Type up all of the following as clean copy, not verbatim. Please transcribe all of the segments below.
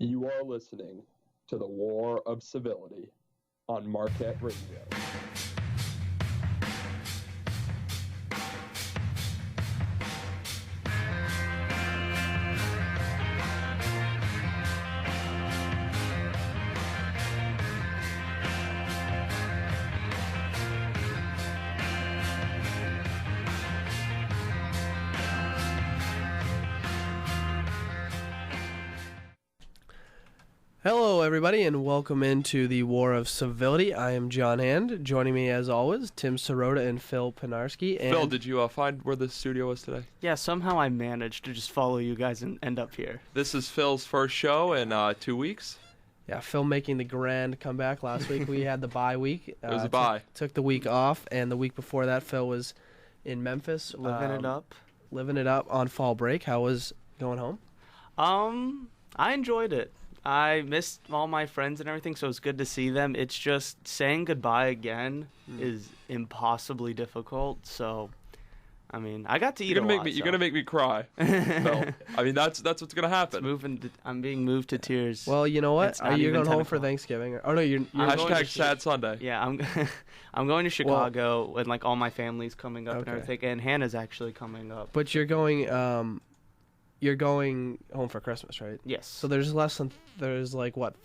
You are listening to the War of Civility on Marquette Radio. Hello, everybody, and welcome into the War of Civility. I am John Hand. Joining me, as always, Tim Sirota and Phil Pinarski. And Phil, did you find where the studio was today? Yeah, somehow I managed to just follow you guys and end up here. This is Phil's first show in 2 weeks. Yeah, Phil making the grand comeback. Last week we had the bye week. It was a bye. Took the week off, and the week before that, Phil was in Memphis. Living it up. Living it up on fall break. How was going home? I enjoyed it. I missed all my friends and everything, so it's good to see them. It's just saying goodbye again is impossibly difficult. So, I mean, I got to eat a lot. You're gonna make me cry. Phil. I mean, that's what's gonna happen. I'm being moved to tears. Well, you know what? Are you going home for Thanksgiving? Oh no, you're Hashtag Sad Sunday. Yeah, I'm going to Chicago, and like all my family's coming up and everything, and Hannah's actually coming up. But you're going home for Christmas, right? Yes. So there's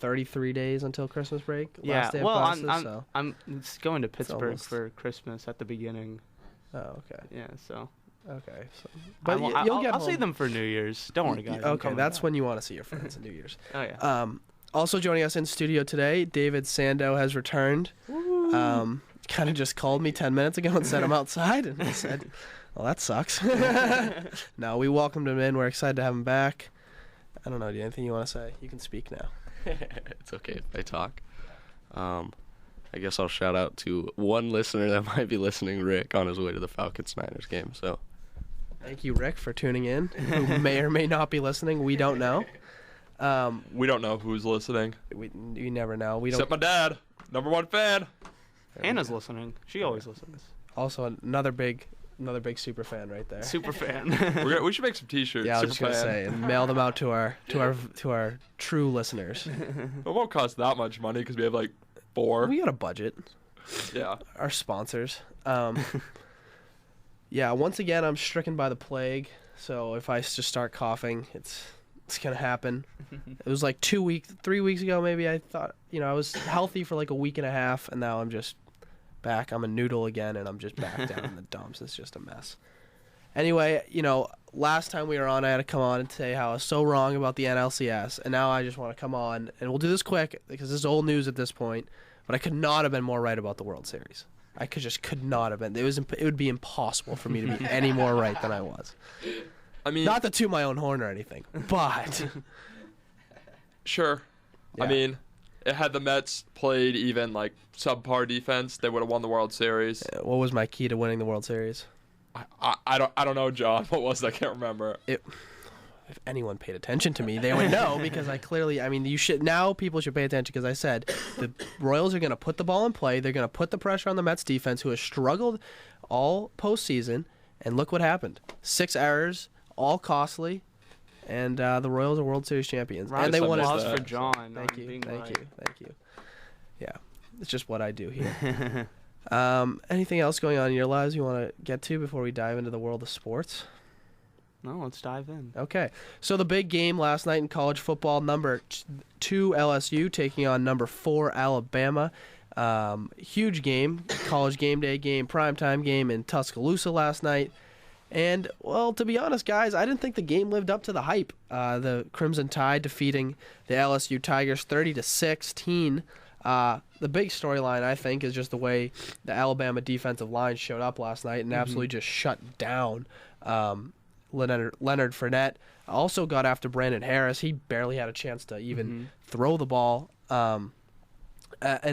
33 days until Christmas break? Yeah. Last day of Well, classes, I'm going to Pittsburgh almost for Christmas at the beginning. Oh, okay. Yeah. So. Okay. So, but you'll get I'll home. see them for New Year's. Don't worry, guys. Okay, that's when you want to see your friends in New Year's. Oh yeah. Also joining us in studio today, David Sando has returned. Kind of just called me 10 minutes ago and said I'm outside, and I said, well, that sucks. No, we welcomed him in. We're excited to have him back. I don't know. Do you have anything you want to say? You can speak now. It's okay if I talk. I guess I'll shout out to one listener that might be listening, Rick, on his way to the Falcons-Niners game. So, thank you, Rick, for tuning in, who may or may not be listening. We don't know. We don't know who's listening. We never know. We don't. Except my dad, #1 fan. Hannah's listening. She always listens. Also, another big super fan right there. Super fan. We should make some T-shirts. Yeah, I was super just gonna fan. say, and mail them out to our true listeners. It won't cost that much money because we have like 4. We got a budget. Yeah. Our sponsors. Yeah. Once again, I'm stricken by the plague. So if I just start coughing, it's gonna happen. It was like 3 weeks ago, maybe. I thought, I was healthy for like a week and a half, and now I'm just back. I'm a noodle again, and I'm just back down in the dumps. It's just a mess. Anyway, last time we were on, I had to come on and say how I was so wrong about the NLCS, and now I just want to come on, and we'll do this quick because this is old news at this point, but I could not have been more right about the World Series. I could not have been. It would be impossible for me to be any more right than I was. I mean, not to toot my own horn or anything, but sure. Yeah. I mean, had the Mets played even like subpar defense, they would have won the World Series. What was my key to winning the World Series? I don't know, John. What was it? I can't remember. If anyone paid attention to me, they would know because people should pay attention because I said the Royals are going to put the ball in play. They're going to put the pressure on the Mets defense, who has struggled all postseason, and look what happened. 6 errors, all costly, and the Royals are World Series champions. Right, and they won applause for John. Thank you. Yeah, it's just what I do here. Anything else going on in your lives you want to get to before we dive into the world of sports? No, let's dive in. Okay, so the big game last night in college football, number 2 LSU taking on number 4 Alabama. Huge game, college game day game, primetime game in Tuscaloosa last night. And, well, to be honest, guys, I didn't think the game lived up to the hype. The Crimson Tide defeating the LSU Tigers 30-16. The big storyline, I think, is just the way the Alabama defensive line showed up last night and absolutely just shut down Leonard Fournette. Also got after Brandon Harris. He barely had a chance to even throw the ball. And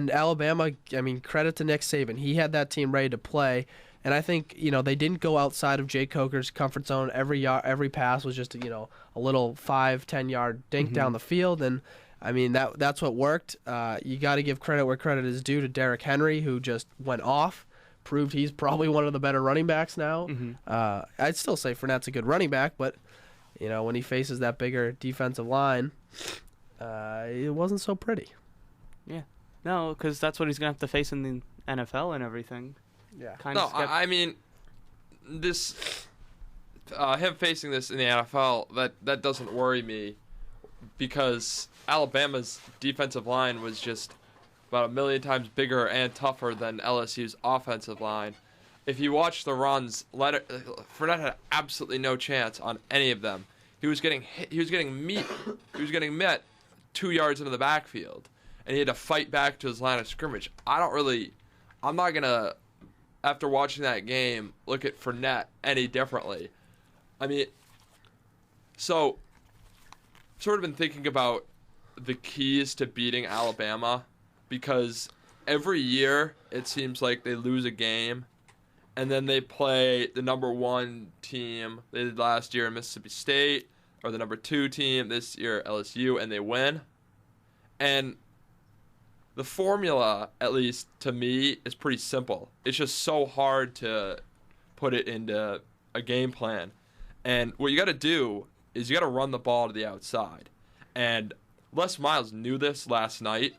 Alabama, I mean, credit to Nick Saban. He had that team ready to play. And I think, they didn't go outside of Jay Coker's comfort zone. Every pass was just, a little 5-10 yard dink down the field. And, I mean, that's what worked. You got to give credit where credit is due to Derrick Henry, who just went off, proved he's probably one of the better running backs now. I'd still say Fournette's a good running back, but, when he faces that bigger defensive line, It wasn't so pretty. No, because that's what he's gonna have to face in the NFL and everything. Yeah. Kind No, of. I mean, this him facing this in the NFL, that doesn't worry me, because Alabama's defensive line was just about a million times bigger and tougher than LSU's offensive line. If you watch the runs, Fournette had absolutely no chance on any of them. He was getting hit, he was getting met 2 yards into the backfield, and he had to fight back to his line of scrimmage. I'm not gonna, after watching that game, look at Fournette any differently. I mean, so sort of been thinking about the keys to beating Alabama, because every year it seems like they lose a game, and then they play the number 1 team they did last year in Mississippi State, or the number 2 team this year LSU, and they win. And the formula, at least to me, is pretty simple. It's just so hard to put it into a game plan. And what you got to do is you got to run the ball to the outside. And Les Miles knew this last night,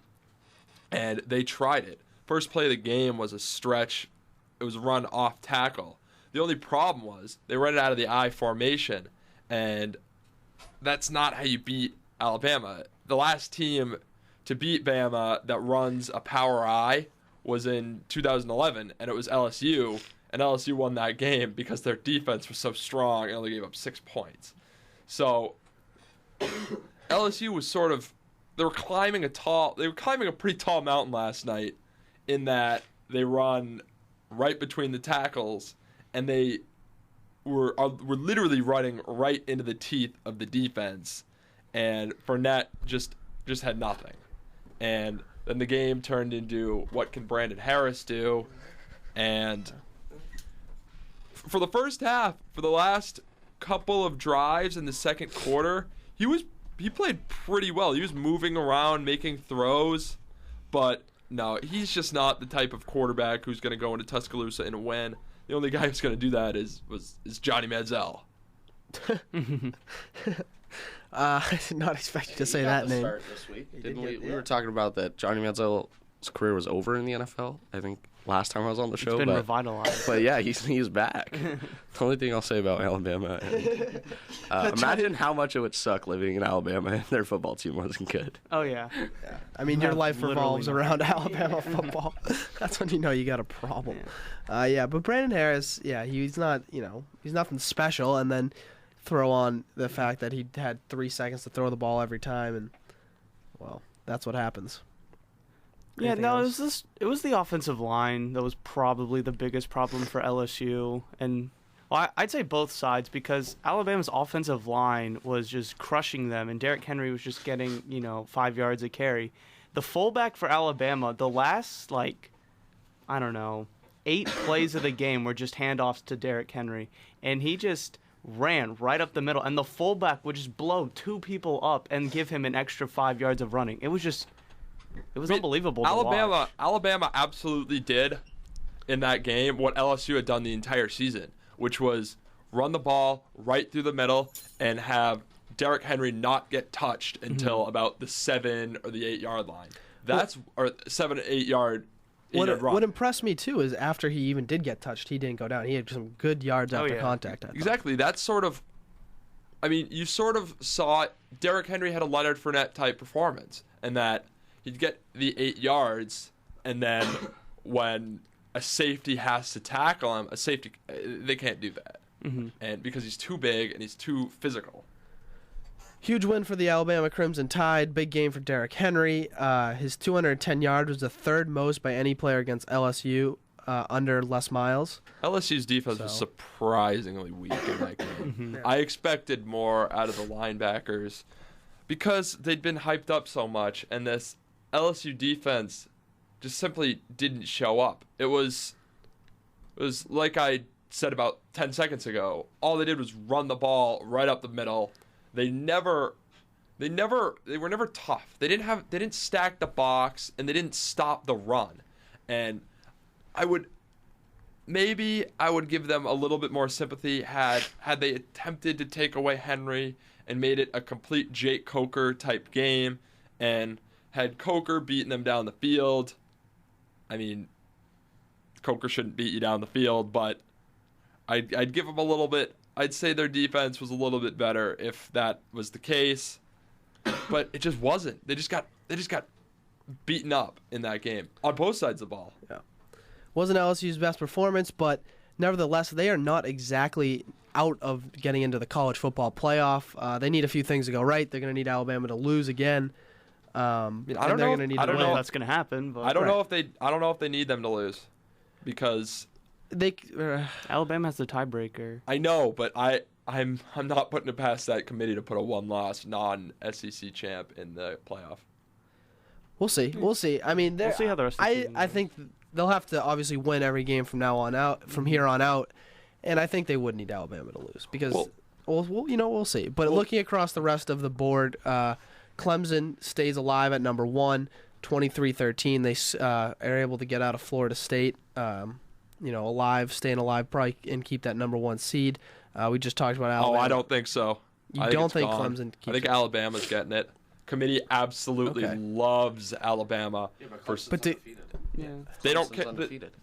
and they tried it. First play of the game was a stretch. It was a run off tackle. The only problem was they ran it out of the I formation, and that's not how you beat Alabama. The last team to beat Bama that runs a power I was in 2011, and it was LSU, and LSU won that game because their defense was so strong and only gave up 6 points. So LSU was they were climbing a pretty tall mountain last night, in that they run right between the tackles, and they were literally running right into the teeth of the defense, and Fournette just had nothing. And then the game turned into, what can Brandon Harris do? And for the first half, for the last couple of drives in the second quarter, he played pretty well. He was moving around, making throws, but no, he's just not the type of quarterback who's going to go into Tuscaloosa and win. The only guy who's going to do that is Johnny Manziel. I did not expect you to say that name. Start this week. Didn't we? We were talking about that Johnny Manziel's career was over in the NFL, I think, last time I was on the show. It's been revitalized. But yeah, he's back. The only thing I'll say about Alabama, imagine how much it would suck living in Alabama if their football team wasn't good. Oh, yeah. I mean, your life Literally revolves not. around Alabama football. That's when you know you got a problem. But Brandon Harris, he's not, he's nothing special. And then throw on the fact that he had 3 seconds to throw the ball every time, and well, that's what happens. Yeah, Anything no, else? it was the offensive line that was probably the biggest problem for LSU, and I'd say both sides, because Alabama's offensive line was just crushing them, and Derrick Henry was just getting 5 yards a carry. The fullback for Alabama, the last 8 plays of the game were just handoffs to Derrick Henry, and he just ran right up the middle, and the fullback would just blow 2 people up and give him an extra 5 yards of running. It was unbelievable to watch. Alabama absolutely did in that game what LSU had done the entire season, which was run the ball right through the middle and have Derrick Henry not get touched until about the 7 or the 8 yard line. Or 7 or 8 yard. What impressed me too is after he even did get touched, he didn't go down. He had some good yards after contact. I thought. Exactly. That's sort of. I mean, you sort of saw Derrick Henry had a Leonard Fournette type performance, and that he'd get the 8 yards, and then when a safety has to tackle him, they can't do that, and because he's too big and he's too physical. Huge win for the Alabama Crimson Tide. Big game for Derrick Henry. His 210 yards was the third most by any player against LSU under Les Miles. LSU's defense was surprisingly weak in that game. I expected more out of the linebackers because they'd been hyped up so much, and this LSU defense just simply didn't show up. It was like I said about 10 seconds ago. All they did was run the ball right up the middle. They were never tough. They didn't stack the box, and they didn't stop the run. And I would give them a little bit more sympathy had they attempted to take away Henry and made it a complete Jake Coker type game, and had Coker beating them down the field. I mean, Coker shouldn't beat you down the field, but I'd give them a little bit. I'd say their defense was a little bit better if that was the case, but it just wasn't. They just got beaten up in that game on both sides of the ball. Yeah, wasn't LSU's best performance, but nevertheless, they are not exactly out of getting into the college football playoff. They need a few things to go right. They're going to need Alabama to lose again. I don't know if that's going to happen. But I don't know if they need them to lose, because Alabama has the tiebreaker. I know, but I'm not putting it past that committee to put a one-loss non-SEC champ in the playoff. We'll see. We'll see. I mean, we'll see how the rest of the season I goes. think they'll have to obviously win every game from here on out, and I think they would need Alabama to lose because we'll see. But looking across the rest of the board, Clemson stays alive at number 1, 23-13. They are able to get out of Florida State, staying alive, probably, and keep that number 1 seed. We just talked about Alabama. Oh, I don't think so. You don't think gone. Clemson keeps I think it? Alabama's getting it. Committee absolutely loves Alabama. They don't care.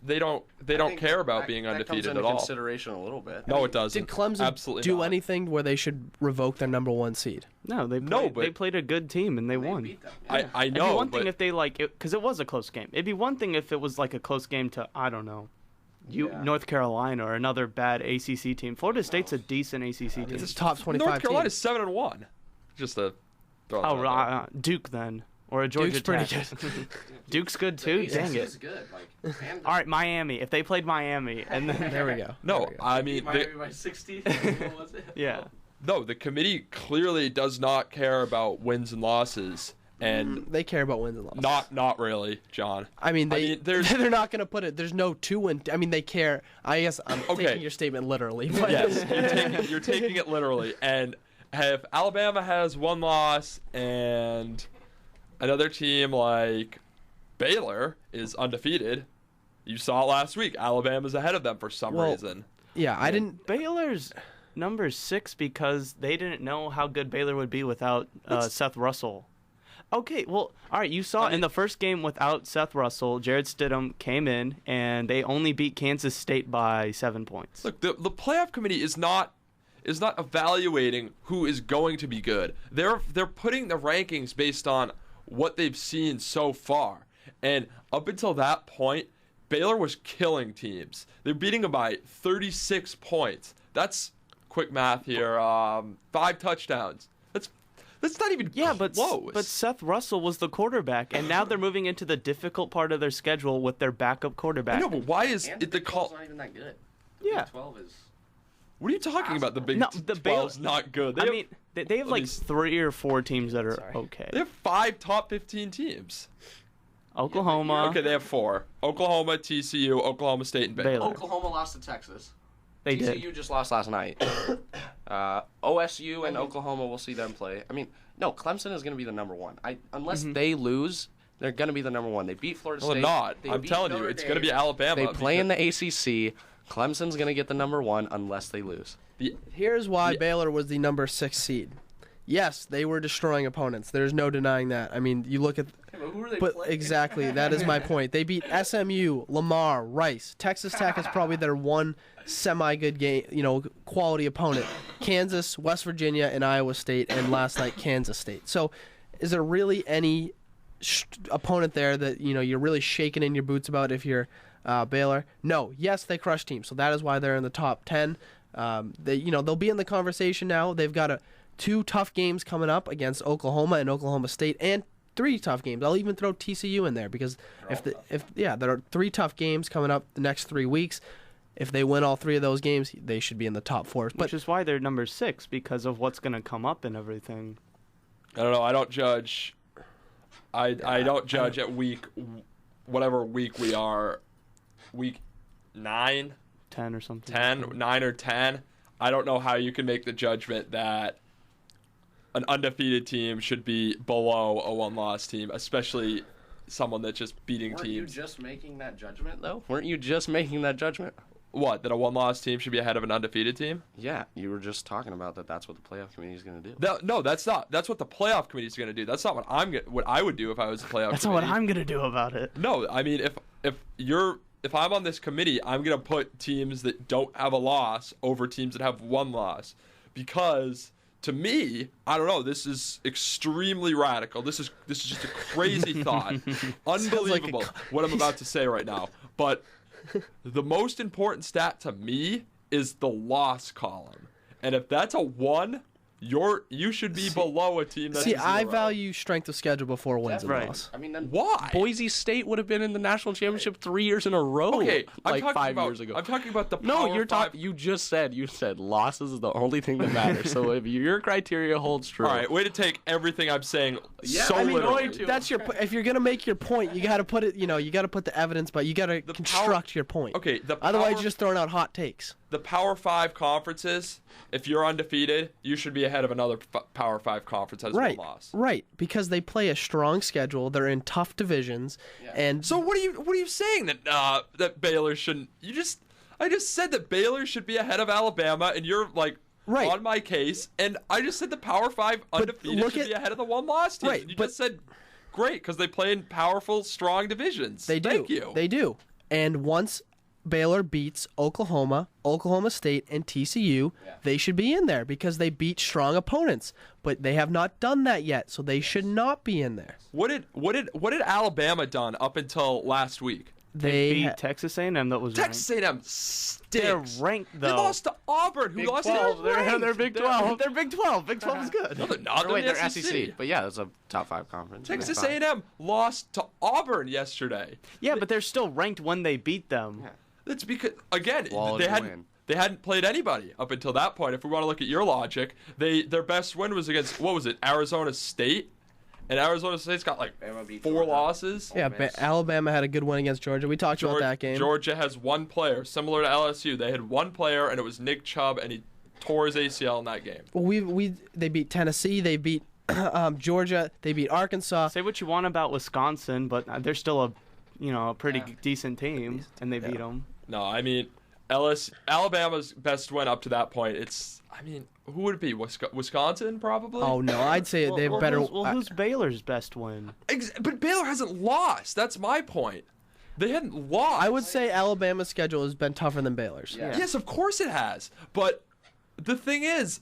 They don't care about being undefeated that comes at into all. Consideration a little bit. No, it doesn't. Did Clemson Absolutely do not. anything where they should revoke their number 1 seed? No, they played a good team and they won. beat them. I It'd be know, one but thing if they because it was a close game. It'd be one thing if it was like a close game to North Carolina or another bad ACC team. Florida State's a decent ACC team. It's a top 25 North Carolina's team. 7-1. Just a throw that out there. Duke then. Or a Georgia Duke's Tech. pretty good. Duke's good too. Dang it. It's good. All right, Miami. If they played Miami, and then There we go. No, There we go. I mean, Miami by 60. What was it? yeah, no. The committee clearly does not care about wins and losses, and They care about wins and losses. not really, John. I mean, there's they're not going to put it. There's no 2-win. I mean, they care. I guess I'm Okay. taking your statement literally. But yes, you're taking it literally. And if Alabama has 1 loss and another team like Baylor is undefeated, you saw it last week. Alabama's ahead of them for some reason. Yeah, I didn't. Baylor's number 6 because they didn't know how good Baylor would be without Seth Russell. Okay, well, all right. You saw in the first game without Seth Russell, Jared Stidham came in and they only beat Kansas State by 7 points. Look, the playoff committee is not evaluating who is going to be good. They're putting the rankings based on what they've seen so far. And up until that point, Baylor was killing teams. They're beating them by 36 points. That's quick math here. 5 touchdowns. That's not even close. But Seth Russell was the quarterback, and now they're moving into the difficult part of their schedule with their backup quarterback. I know, but why is And it the Big 12's call? not even that good. Yeah. Big 12 is. What are you talking about? The Big No, the 12's not good. I mean, they have like least- 3 or 4 teams that are okay. They have 5 top 15 teams. Oklahoma. Okay, they have 4. Oklahoma, TCU, Oklahoma State, and Baylor. Baylor. Oklahoma lost to Texas. They TCU did. just lost last night. OSU and Oklahoma, we'll see them play. I mean, no, Clemson is going to be the number 1. Unless they lose, they're going to be the number 1. They beat Florida Well, State. they're not. They I'm beat telling you, Notre it's going to be Dame. Alabama. They play in the ACC. Clemson's going to get the number 1 unless they lose. Here's why Yeah. Baylor was the number 6 seed. Yes, they were destroying opponents. There's no denying that. I mean, you look at. Who are they But playing? exactly, that is my point. They beat SMU, Lamar, Rice. Texas Tech is probably their one semi-good game, quality opponent. Kansas, West Virginia, and Iowa State, and last night Kansas State. So, is there really any opponent there that you're really shaking in your boots about if you're Baylor? No. Yes, they crush teams, so that is why they're in the top 10. They'll be in the conversation now. They've got 2 tough games coming up against Oklahoma and Oklahoma State, and 3 tough games. I'll even throw TCU in there because there are 3 tough games coming up the next 3 weeks. If they win all 3 of those games, they should be in the top 4. But Which is why they're number 6 because of what's going to come up and everything. I don't know. I don't judge. I don't judge at whatever week we are, week 9, 10 or something. 9 or 10. I don't know how you can make the judgment that an undefeated team should be below a 1-loss team, especially someone that's just beating Weren't you teams. just making that judgment, though? Weren't you just making that judgment? What? That a one-loss team should be ahead of an undefeated team? Yeah, you were just talking about that. That's what the playoff committee is going to do. No, that's not. That's what the playoff committee is going to do. That's not what what I would do if I was a playoff. That's committee. not what I'm gonna do about it. No, I mean if I'm on this committee, I'm gonna put teams that don't have a loss over teams that have one loss, because to me, I don't know. This is extremely radical. This is just a crazy thought. Unbelievable what I'm about to say right now. But the most important stat to me is the loss column, and if that's a 1, you should be below a team that's See, 0. I value strength of schedule before wins and Right. loss. I mean, then Why? Boise State would have been in the national championship 3 years in a row. Okay, I'm like talking 5 about, years ago. I'm talking about the No, Power you're Five. talking. You said losses is the only thing that matters. So if your criteria holds true, All right, way to take everything I'm saying so I mean, literally. going to- That's your. If you're gonna make your point, you got to put it. You got to put the evidence, but you got to construct your point. Okay, Otherwise, you're just throwing out hot takes. the Power 5 conferences, if you're undefeated, you should be ahead of another Power 5 conference that has Right, one loss. right, because they play a strong schedule. They're in tough divisions, and So what are you saying that Baylor shouldn't? I just said that Baylor should be ahead of Alabama, and you're like Right. on my case, and I just said the Power 5 undefeated look should at- be ahead of the one loss team. Right, You but- just said great because they play in powerful, strong divisions. they do. Thank you. They do. And once Baylor beats Oklahoma, Oklahoma State, and TCU, they should be in there because they beat strong opponents. But they have not done that yet, so they should not be in there. What did Alabama done up until last week? They beat Texas A&M. That was Texas A&M They're stinks. ranked They though. lost to Auburn, who Big lost 12. to They're Big 12. They're Big 12. Big 12 is good. No, they're not. Or wait, They're they're the SEC. But yeah, that's a top 5 conference. Texas Fine. A&M lost to Auburn yesterday. Yeah, but they're still ranked when they beat them. That's because again Quality win. they hadn't played anybody up until that point. If we want to look at your logic, their best win was against what was it, Arizona State, and Arizona State's got like Bama beat 4 Georgia. losses. Yeah, Alabama had a good win against Georgia. We talked about that game. Georgia has one player, similar to LSU. They had one player, and it was Nick Chubb, and he tore his ACL in that game. Well, they beat Tennessee. They beat Georgia. They beat Arkansas. Say what you want about Wisconsin, but they're still a pretty decent team, and they beat them. No, I mean, Alabama's best win up to that point. Who would it be? Wisconsin, probably? Oh no, I'd say they have better. Who's Baylor's best win? But Baylor hasn't lost. That's my point. They hadn't lost. I would say Alabama's schedule has been tougher than Baylor's. Yeah. Yes, of course it has. But the thing is,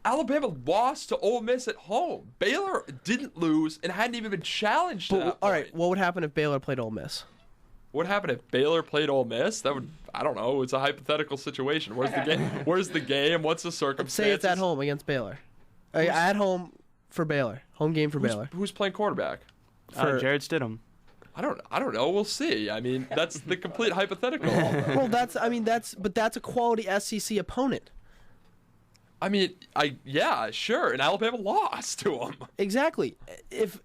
Alabama lost to Ole Miss at home. Baylor didn't lose and hadn't even been challenged to that But, all right, point. what would happen if Baylor played Ole Miss? What happened if Baylor played Ole Miss? That would, I don't know. It's a hypothetical situation. Where's the game? Where's the game? What's the circumstances? Say it's at home against Baylor. At home for Baylor. Home game for Baylor. Who's playing quarterback? Jared Stidham. I don't know. We'll see. I mean, that's the complete hypothetical. Well, that's a quality SEC opponent. I mean, yeah, sure. And Alabama lost to them. Exactly. If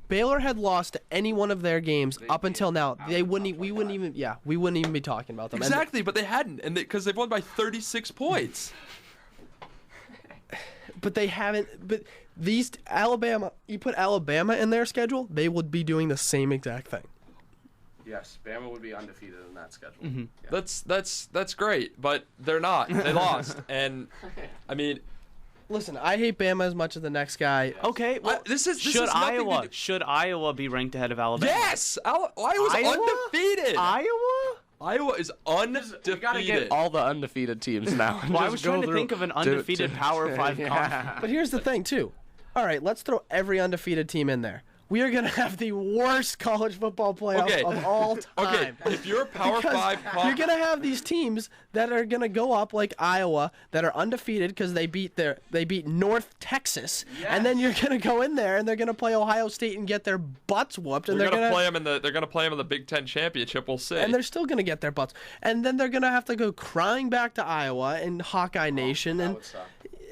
Baylor had lost to any one of their games up until now, we wouldn't even be talking about them. And Exactly, but they hadn't, and because they've won by 36 points. but they haven't. But these Alabama, you put Alabama in their schedule, they would be doing the same exact thing. Yes, Bama would be undefeated in that schedule. Mm-hmm. Yeah. That's great, but they're not. They lost, and I mean, Listen, I hate Bama as much as the next guy. Okay, well, this is should nothing to Iowa do- should Iowa be ranked ahead of Alabama? Yes, Iowa's undefeated. Iowa? Iowa is undefeated. We gotta get all the undefeated teams now. and Well, I just was go trying to through- think of an undefeated Power 5 conference. But here's the thing, too. All right, let's throw every undefeated team in there. We are going to have the worst college football playoff Okay. of all time. Okay, if you're a Power Because 5 you're going to have these teams that are going to go up like Iowa that are undefeated because they beat North Texas, and then you're going to go in there and they're going to play Ohio State and get their butts whooped, and they're they're gonna going play them in the. They're gonna play them in the Big Ten championship. We'll see. and they're still going to get their butts, and then they're going to have to go crying back to Iowa and Hawkeye Nation, and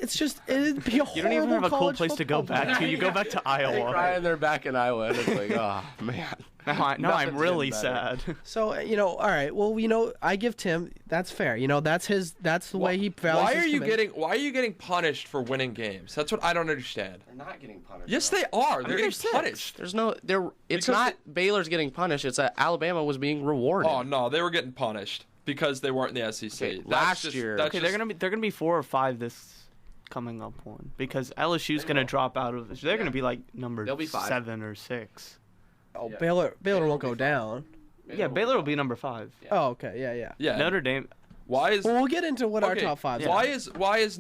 it's just it'd be a horrible You don't even have a cool college place to go football back to. You go back to They Iowa. cry and they're back in Iowa, and it's like, oh man. Now I'm Nothing's really getting better. sad. So all right. Well, I give Tim. That's fair. That's the way he values. Why his are you commitment. Why are you getting punished for winning games? That's what I don't understand. They're not getting punished. Yes, though. they are. They're getting six. punished. There's no there. It's Because not Baylor's getting punished. It's that Alabama was being rewarded. Oh no, they were getting punished. because they weren't in the SEC. Okay, That's last just- year- that's Okay, just- they're gonna be 4 or 5 this coming up one because LSU's gonna drop out of. They're gonna be like number They'll be 5. 7 or 6. Oh, Yeah. Baylor won't go be fine. down. Yeah, Baylor will be number 5. Yeah. Oh, okay, yeah. Yeah. Notre Dame. Why is Well, we'll get into what our okay, top 5s Why are. is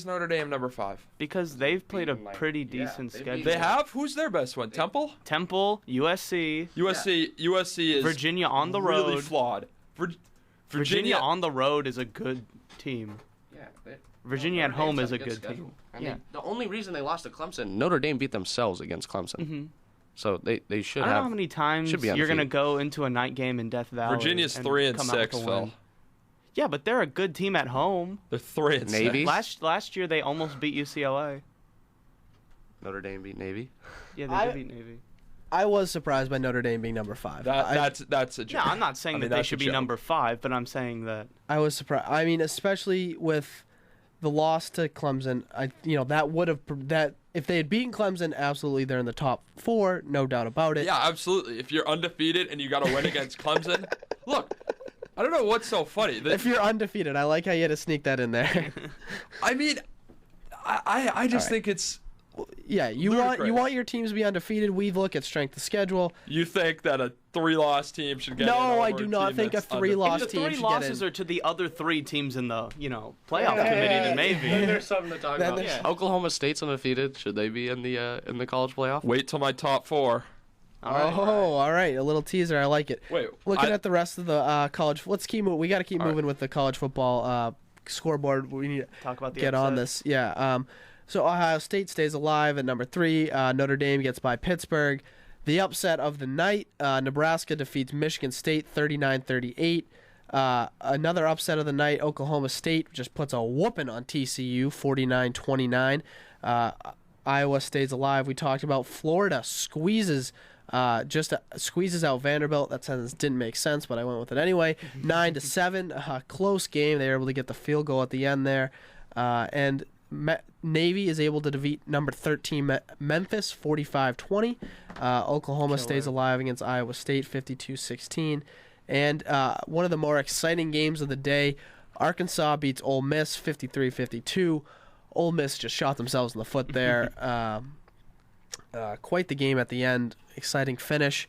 Notre Dame number 5? Because they've played a Beaten, like- pretty yeah, decent they've schedule. beaten- They have? Who's their best one? Temple? Temple, USC, USC is Virginia on the really road. flawed. Virginia on the road is a good team. Yeah, Virginia at Notre home Dame's is a got good schedule. team. And Yeah. the only reason they lost to Clemson, Notre Dame beat themselves against Clemson. hmm So they should I don't know how have. many times should be you're gonna undefeated. go into a night game in Death Valley. Virginia's and 3 and come out 6, with a Phil. win. Yeah, but they're a good team at home. They're 3 and Navy? 6. Last year they almost beat UCLA. Notre Dame beat Navy. Yeah, I- they did beat Navy. I was surprised by Notre Dame being number 5. That's a No, joke. I'm not saying I mean, that they that's a should be joke. number 5, but I'm saying that I was surprised. I mean, especially with the loss to Clemson, that would have that if they had beaten Clemson, absolutely they're in the top 4, no doubt about it. Yeah, absolutely. If you're undefeated and you got to win against Clemson, look, I don't know what's so funny. If you're undefeated, I like how you had to sneak that in there. I mean, I just right. think it's. Yeah, you Ludicrous. want your teams to be undefeated. We look at strength of schedule. You think that a 3-loss team should get? No, in I over do a not team think a that's 3-loss the team 3 should losses get in. are to the other 3 teams in the playoff committee to maybe. There's something to talk Then about. there's- Oklahoma State's undefeated. Should they be in the college playoff? Wait till my top 4. All right, a little teaser. I like it. Wait, Looking at the rest of the college, let's keep moving. We got to keep All moving with the college football scoreboard. We need to Talk about the get on upset. this. Yeah. So Ohio State stays alive at number 3. Notre Dame gets by Pittsburgh. The upset of the night: Nebraska defeats Michigan State 39-38. Another upset of the night: Oklahoma State just puts a whooping on TCU 49-29. Iowa stays alive. We talked about Florida squeezes out Vanderbilt. That sentence didn't make sense, but I went with it anyway. 9-7, close game. They were able to get the field goal at the end there, and Navy is able to defeat number 13 Memphis 45-20. Oklahoma stays alive against Iowa State 52-16. And one of the more exciting games of the day, Arkansas beats Ole Miss 53-52. Ole Miss just shot themselves in the foot there. Quite the game at the end. Exciting finish.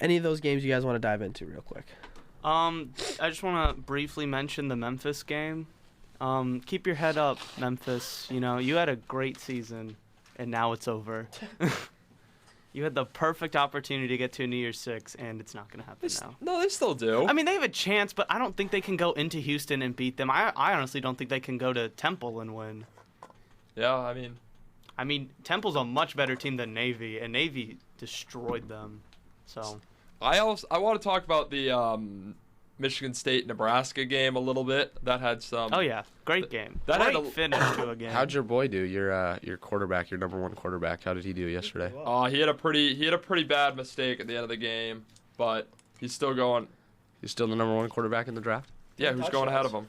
Any of those games you guys want to dive into real quick? I just want to briefly mention the Memphis game. Keep your head up, Memphis. You had a great season, and now it's over. You had the perfect opportunity to get to a New Year's Six, and it's not going to happen now. No, they still do. I mean, they have a chance, but I don't think they can go into Houston and beat them. I honestly don't think they can go to Temple and win. Yeah, I mean, Temple's a much better team than Navy, and Navy destroyed them. So I want to talk about the Michigan State Nebraska game a little bit. That had some. oh yeah, great game. That had Great a- finish to a game. How'd your boy do? Your quarterback, your number 1 quarterback. How did he do yesterday? He had a pretty bad mistake at the end of the game, but he's still going. He's still the number 1 quarterback in the draft. Yeah, who's going ahead of him?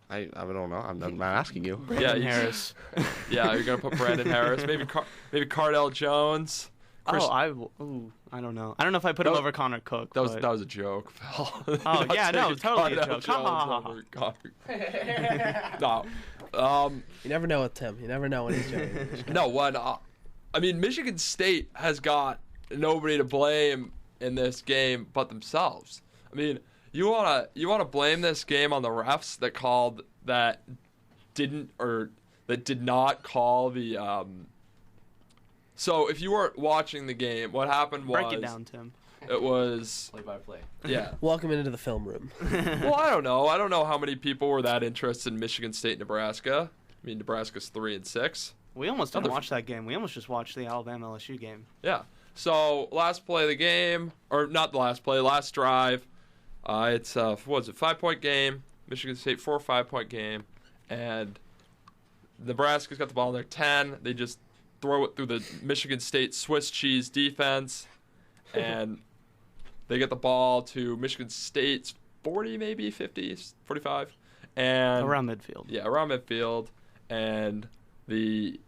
I don't know. I'm not asking you. Brandon he's- Harris. Yeah, you're gonna put Brandon Harris, maybe Cardell Jones. Chris- I don't know. I don't know if I put him That was- over Connor Cook. That was but- a joke, Phil. Oh, Not yeah, no, taking totally a Cardell joke. Ha, ha, ha, Jones over Connor. No. You never know with Tim. You never know when he's joking. No, I mean, Michigan State has got nobody to blame in this game but themselves. I mean, you wanna blame this game on the refs that did not call the. So if you weren't watching the game, what happened was Break it down, Tim. it was Play-by-play. yeah. Welcome into the film room. Well, I don't know. I don't know how many people were that interested in Michigan State, Nebraska. I mean, Nebraska's 3-6. We almost didn't Other- watch that game. We almost just watched the Alabama LSU game. Yeah. So last play of the game, or not the last play, last drive. It's what was it, 5-point game? Michigan State 4 5-point game, and Nebraska's got the ball in their 10. They just throw it through the Michigan State Swiss cheese defense, and they get the ball to Michigan State's 40, maybe 50, 45, and Around midfield. yeah, around midfield, and the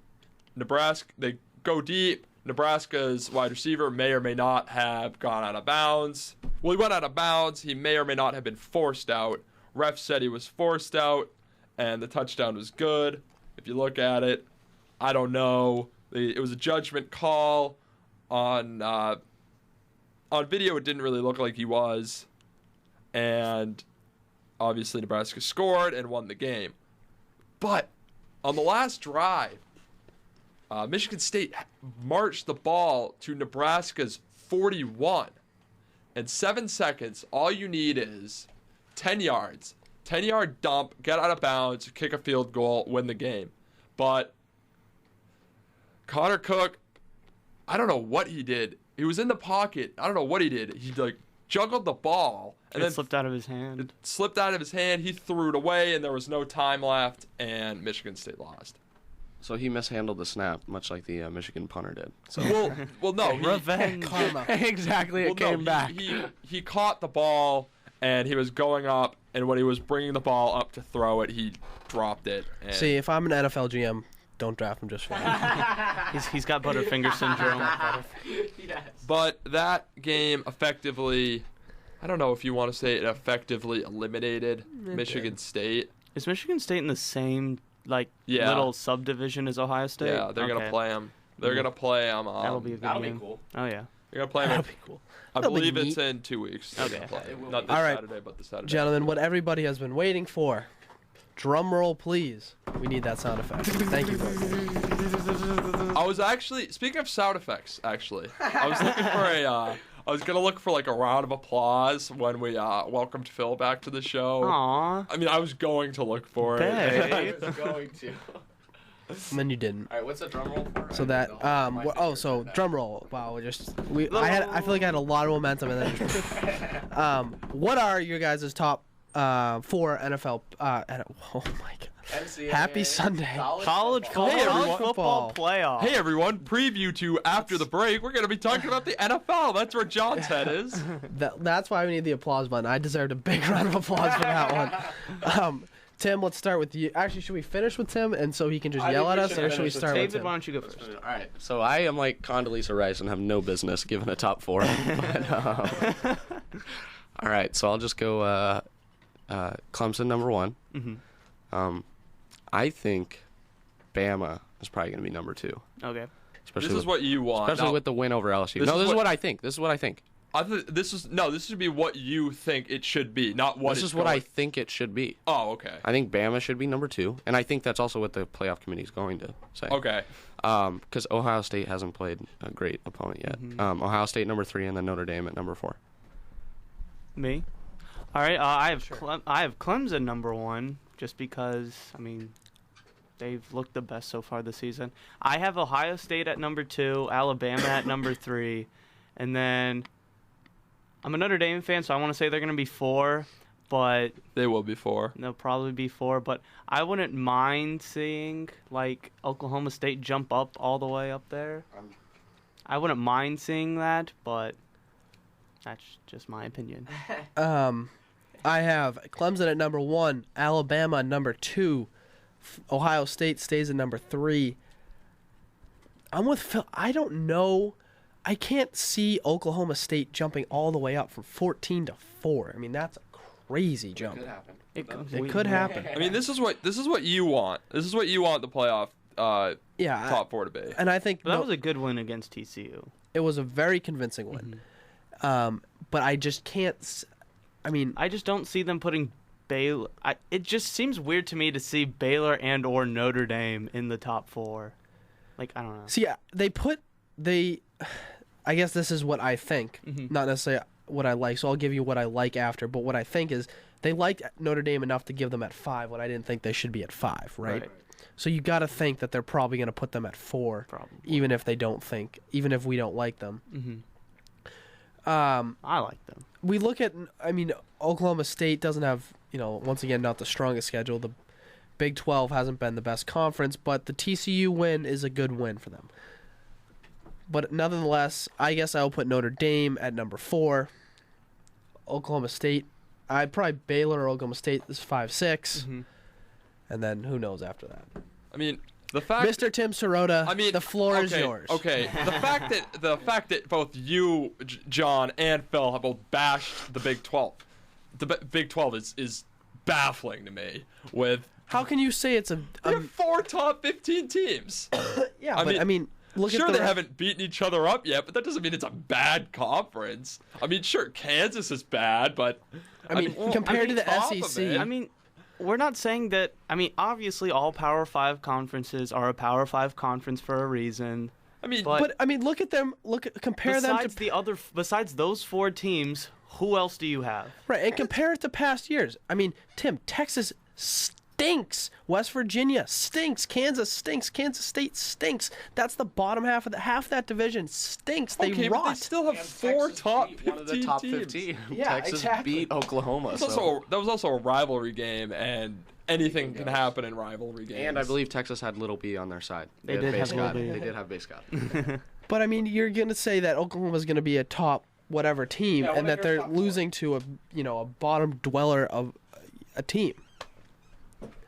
Nebraska, they go deep. Nebraska's wide receiver may or may not have gone out of bounds, Well, he went out of bounds. He may or may not have been forced out. Ref said he was forced out, and the touchdown was good. If you look at it, I don't know. It was a judgment call. On video, it didn't really look like he was. And obviously Nebraska scored and won the game. But on the last drive, Michigan State marched the ball to Nebraska's 41. In 7 seconds, all you need is 10 yards. 10-yard dump, get out of bounds, kick a field goal, win the game. But Connor Cook, I don't know what he did. He was in the pocket. I don't know what he did. He juggled the ball and then slipped out of his hand. It slipped out of his hand. He threw it away, and there was no time left, and Michigan State lost. So he mishandled the snap, much like the Michigan punter did. So well, no, Revenge. Karma. exactly, it came back. He caught the ball, and he was going up, and when he was bringing the ball up to throw it, he dropped it. And See, if I'm an NFL GM, don't draft him just for that. He's got Butterfinger syndrome. But that game effectively, I don't know if you want to say it effectively eliminated Michigan State. Is Michigan State in the same Yeah. little subdivision as Ohio State? Yeah, they're gonna play them. They're gonna play them. That'll be a good That'll game. be cool. Oh yeah. They're gonna play That'll them. be cool. I That'll be believe it's neat. in 2 weeks. they're Okay. gonna play. It will Not be. this All right. Saturday, but the Saturday. Gentlemen, what everybody has been waiting for. Drum roll, please. We need that sound effect. Thank you. I was actually speaking of sound effects. Actually, I was looking for I was gonna look for a round of applause when we welcomed Phil back to the show. Aww. I mean, I was going to look for Babe. it. I was going to. And then you didn't. All right, what's the drum roll for? So that so drum roll. Wow, I feel like I had a lot of momentum and then just, what are your guys' top 4 NFL oh my god. NCAA, Happy Sunday. College everyone. football playoff. Hey everyone, preview to after the break. We're gonna be talking about the NFL. That's where John's head is. That's why we need the applause button. I deserved a big round of applause for that one. Tim, let's start with you. Actually, should we finish with Tim and so he can just yell at us, or should we start with David, Tim? why don't you go first? All right, so I am like Condoleezza Rice and have no business giving a top 4. But, all right, so I'll just go Clemson number 1. Mm-hmm. I think Bama is probably going to be number 2. Okay. Especially This is what you want. especially Now, with the win over LSU. this No, is this is what- what I think. This is what I think. this should be what you think it should be, not what This it's is what I going- think it should be. Oh, okay. I think Bama should be number 2, and I think that's also what the playoff committee is going to say. Okay. Because Ohio State hasn't played a great opponent yet. Mm-hmm. Ohio State number 3, and then Notre Dame at number 4. Me? All right. I have Clemson number 1 just because they've looked the best so far this season. I have Ohio State at number 2, Alabama at number 3, and then I'm a Notre Dame fan, so I want to say they're going to be 4, but They will be 4. they'll probably be 4. But I wouldn't mind seeing Oklahoma State jump up all the way up there. I wouldn't mind seeing that, but that's just my opinion. I have Clemson at number 1, Alabama at number 2, Ohio State stays at number 3. I'm with Phil. I don't know. I can't see Oklahoma State jumping all the way up from 14 to 4. I mean, that's a crazy jump. It could happen. I mean, this is what you want. This is what you want the playoff Yeah. top 4 to be. And I think But that was a good win against TCU. it was a very convincing win. But I just can't. I just don't see them putting Baylor. It just seems weird to me to see Baylor and or Notre Dame in the top 4. I don't know. See, I guess this is what I think, not necessarily what I like. So I'll give you what I like after. But what I think is they liked Notre Dame enough to give them at 5 when I didn't think they should be at 5, right? So you got to think that they're probably going to put them at 4, Probably. even if we don't like them. I like them. We look at, Oklahoma State doesn't have, once again, not the strongest schedule. The Big 12 hasn't been the best conference, but the TCU win is a good win for them. But nonetheless, I guess I'll put Notre Dame at number 4. Oklahoma State, I'd probably Baylor or Oklahoma State is 5, 6. And then who knows after that. I mean, The fact, Mr. Tim Sirota, I mean, the floor is okay, yours. Okay, the fact that both you, John, and Phil have both bashed the Big 12, Big 12 is baffling to me. With How can you say it's you have 4 top 15 teams. yeah? I mean, look sure, at the they haven't beaten each other up yet, but that doesn't mean it's a bad conference. I mean, sure, Kansas is bad, but compared to the top of SEC. it- I mean, we're not saying that. I mean, obviously, all Power 5 conferences are a Power 5 conference for a reason. But I mean, look at them. Compare them to Besides those 4 teams, who else do you have? right, and compare it to past years. I mean, Tim, Texas stinks. West Virginia stinks. Kansas stinks. Kansas State stinks. That's the bottom half of that division stinks. They okay, rot. but they still have 4 top 15 one of the top teams. 15. Yeah, Texas exactly. beat Oklahoma. That was also a rivalry game, and anything can happen in rivalry games. And I believe Texas had Little B on their side. They had did Bay have Scott. Little B. They did have Bay Scott. But I mean, you're gonna say that Oklahoma's gonna be a top whatever team, and that they're losing to a bottom dweller of a team.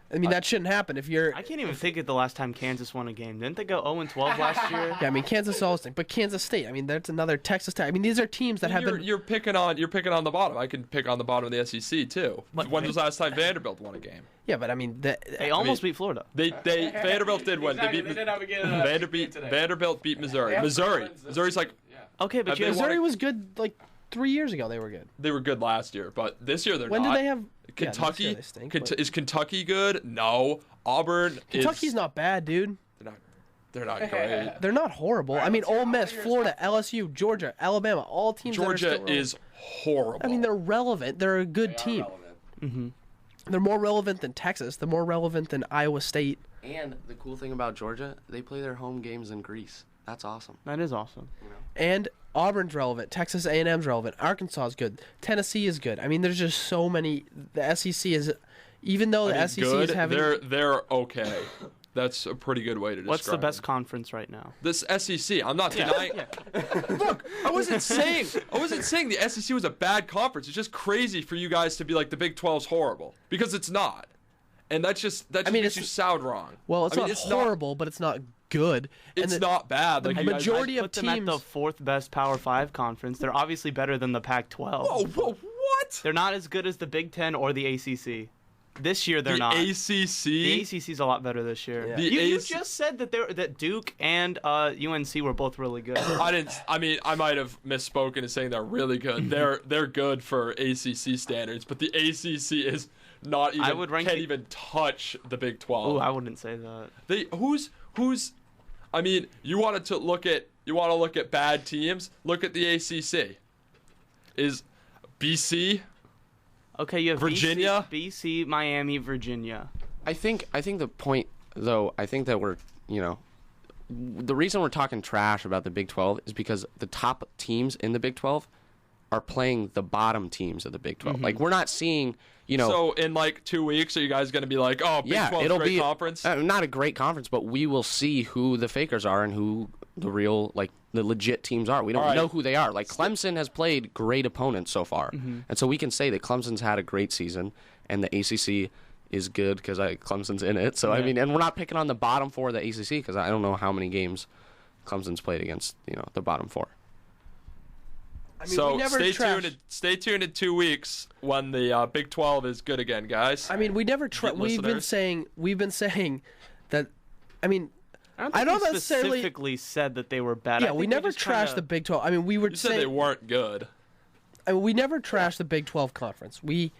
I mean, that shouldn't happen if you're. I can't even think of the last time Kansas won a game. Didn't they go 0-12 last year? Yeah, I mean Kansas always stink, but Kansas State. I mean, that's another Texas Tech. I mean, these are teams that have been. You're picking on the bottom. I can pick on the bottom of the SEC too. When was the last time Vanderbilt won a game? Yeah, but I mean, They almost beat Florida. Vanderbilt did win. They beat Vanderbilt beat Missouri. Missouri's like Okay, but Have you they have won Missouri was good like 3 years ago. They were good. they were good last year, but this year they're When not. did they have? Kentucky? Yeah, this year they stink, but Is Kentucky good? No. Auburn Kentucky's is not bad, dude. they're not great. They're not horrible. I mean, Ole Miss, Florida, LSU, Georgia, Alabama, all teams. that are Georgia still is horrible. I mean, they're relevant. They're a good team. They're more relevant than Texas. They're more relevant than Iowa State. And the cool thing about Georgia, they play their home games in Greece. That's awesome. That is awesome. And Auburn's relevant. Texas A&M's relevant. Arkansas is good. Tennessee is good. I mean, there's just so many. The SEC is, even though the SEC good, is having. they're okay. That's a pretty good way to describe What's the best them. conference right now? This SEC. I'm not denying. Look, I wasn't saying the SEC was a bad conference. It's just crazy for you guys to be like the Big 12's horrible, because it's not. And that just makes you sound wrong. Well, it's I mean, not horrible, but it's not good. It's not bad. the Like, you guys- majority I of put them at the teams. 4th best Power 5 conference. They're obviously better than the Pac-12. Whoa, what? They're not as good as the Big 10 or the ACC. This year they're The not. ACC. The ACC's a lot better this year. Yeah. The You AC just said that Duke and UNC were both really good. I mean, I might have misspoken in saying they're really good. They're good for ACC standards, but the ACC is not even. Can't even touch the Big 12. Oh, I wouldn't say that. Who's I mean, you want to look at bad teams? Look at the ACC. Is BC? Okay, you have Virginia? BC, Miami, Virginia. I think the point, though, I think that we're, the reason we're talking trash about the Big 12 is because the top teams in the Big 12 are playing the bottom teams of the Big 12. Like, we're not seeing, So in like 2 weeks, are you guys going to be like, oh, Big 12 it'll great be conference? not a great conference, but we will see who the fakers are and who the real, like, the legit teams are. We don't know who they are. Like, Clemson has played great opponents so far. And so we can say that Clemson's had a great season, and the ACC is good because Clemson's in it. So, I mean, and we're not picking on the bottom 4 of the ACC because I don't know how many games Clemson's played against, the bottom 4. I mean, So we never stay tuned in 2 weeks when the Big 12 is good again, guys. I mean, we never. Get We've been listeners. saying that. I mean, I don't don't think necessarily- specifically said that they were bad. yeah, I we think they never just trashed kinda- the Big 12. I mean, we were You said saying they weren't good. I mean, we never trashed the Big 12 conference. We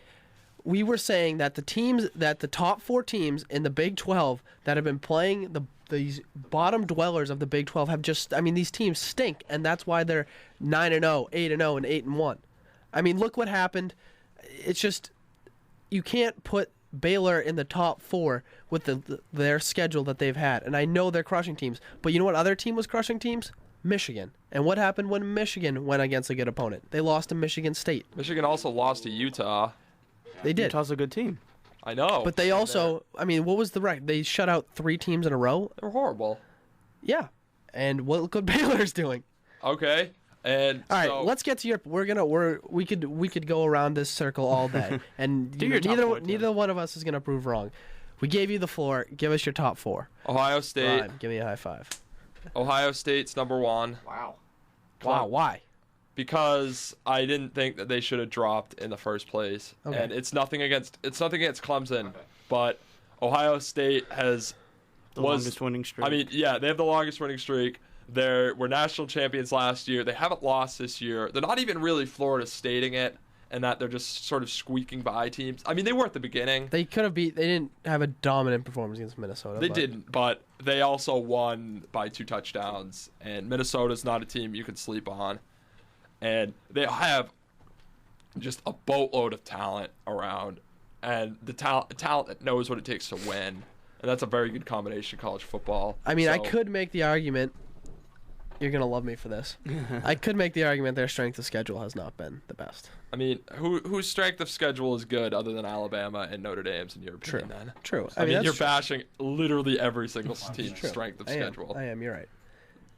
were saying that the top 4 teams in the Big 12 that have been playing these bottom dwellers of the Big 12 have just. I mean, these teams stink, and that's why they're 9-0, 8-0, and 8-1. I mean, look what happened. It's just you can't put Baylor in the top 4 with their schedule that they've had, and I know they're crushing teams. But you know what other team was crushing teams? Michigan. And what happened when Michigan went against a good opponent? They lost to Michigan State. Michigan also lost to Utah. They did. Utah's a good team. I know. But they also, I mean, what was the record? They shut out 3 teams in a row? They're horrible. Yeah. And look what Baylor's doing. Okay. And All right, so, let's get to your. We could go around this circle all day, and Do your top 4, Tim. neither one of us is gonna prove wrong. We gave you the floor. Give us your top 4. Ohio State. Ryan, give me a high five. Ohio State's number 1 Wow. Wow, why? because I didn't think that they should have dropped in the first place. Okay. And it's nothing against Clemson, but Ohio State has The longest winning streak. I mean, yeah, they have the longest winning streak. Were national champions last year. They haven't lost this year. They're not even really Florida Stating it, and that they're just sort of squeaking by teams. I mean, they were at the beginning. They could have beat. They didn't have a dominant performance against Minnesota. They didn't, but they also won by 2 touchdowns. And Minnesota's not a team you can sleep on. And they have just a boatload of talent around, and the talent that knows what it takes to win. And that's a very good combination of college football. I mean, I So- could make the argument. You're gonna love me for this. I could make the argument their strength of schedule has not been the best. I mean, whose strength of schedule is good other than Alabama and Notre Dame's in your opinion? Then? True. I mean, that's you're true. bashing literally every single team's True. strength of I am. schedule. I am. You're right.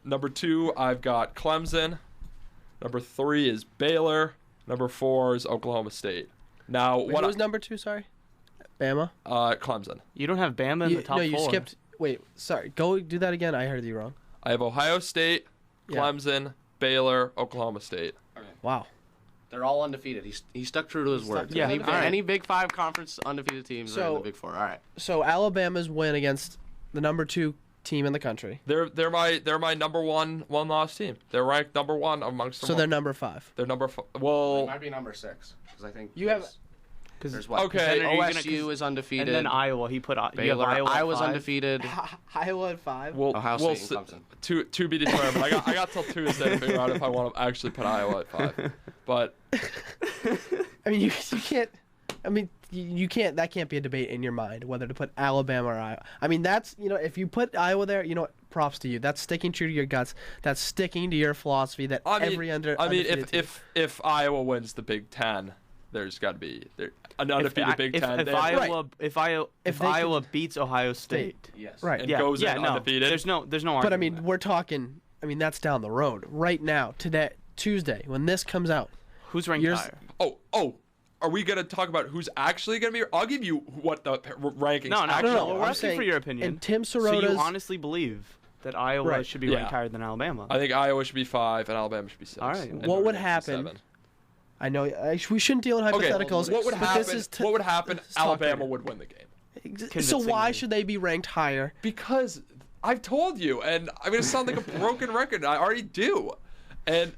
Number 2, I've got Clemson. Number 3 is Baylor. Number 4 is Oklahoma State. Now, Wait, what was number 2? Sorry, Bama. Clemson. you don't have Bama in the top no, you 4. skipped. Wait, sorry. Go do that again. I heard you wrong. I have Ohio State, Yeah. Clemson, Baylor, Oklahoma State. Wow. They're all undefeated. He stuck true to his word. Yeah, Any, all right. any Big 5 conference undefeated teams are in So- the Big 4. All right. So Alabama's win against the number 2 team in the country. They're my number one loss team. They're ranked number 1 amongst them. So they're number 5. They're number It well. might be number 6 because I think You have- there's what? Okay, then are you gonna- OSU is undefeated. And then Iowa, he put you have Baylor, Iowa at Iowa's 5. undefeated. Iowa at 5. We'll, Ohio we'll State and Clemson. to be determined. I got till Tuesday to figure out if I want to actually put Iowa at 5. But I mean, you can't. I mean, you can't. That can't be a debate in your mind whether to put Alabama or Iowa. I mean, that's if you put Iowa there, what? Props to you. That's sticking true to your guts. That's sticking to your philosophy that if Iowa wins the Big Ten, there's got to be an undefeated Big Ten. If Iowa beats Ohio State, Yes. right. and yeah, goes yeah, in no, undefeated. there's no argument. But I mean, we're talking. I mean, that's down the road. Right now, today, Tuesday, when this comes out, who's ranked yours- higher? Oh, are we gonna talk about who's actually gonna be? I'll give you what the rankings. No, actually no, we're I'm asking saying- for your opinion. and Tim So Sirota's. you honestly believe that Iowa Right. should be Yeah. ranked higher than Alabama? I think Iowa should be 5 and Alabama should be 6. All right. and What Notre would Dame should be happen? 7. I know we shouldn't deal in Okay, hypotheticals. what would but happen? This is What would happen? this is talk Alabama here. would win the game So why Convincingly. should they be ranked higher? because I've told you, and I'm gonna sound like a broken record. I already do, and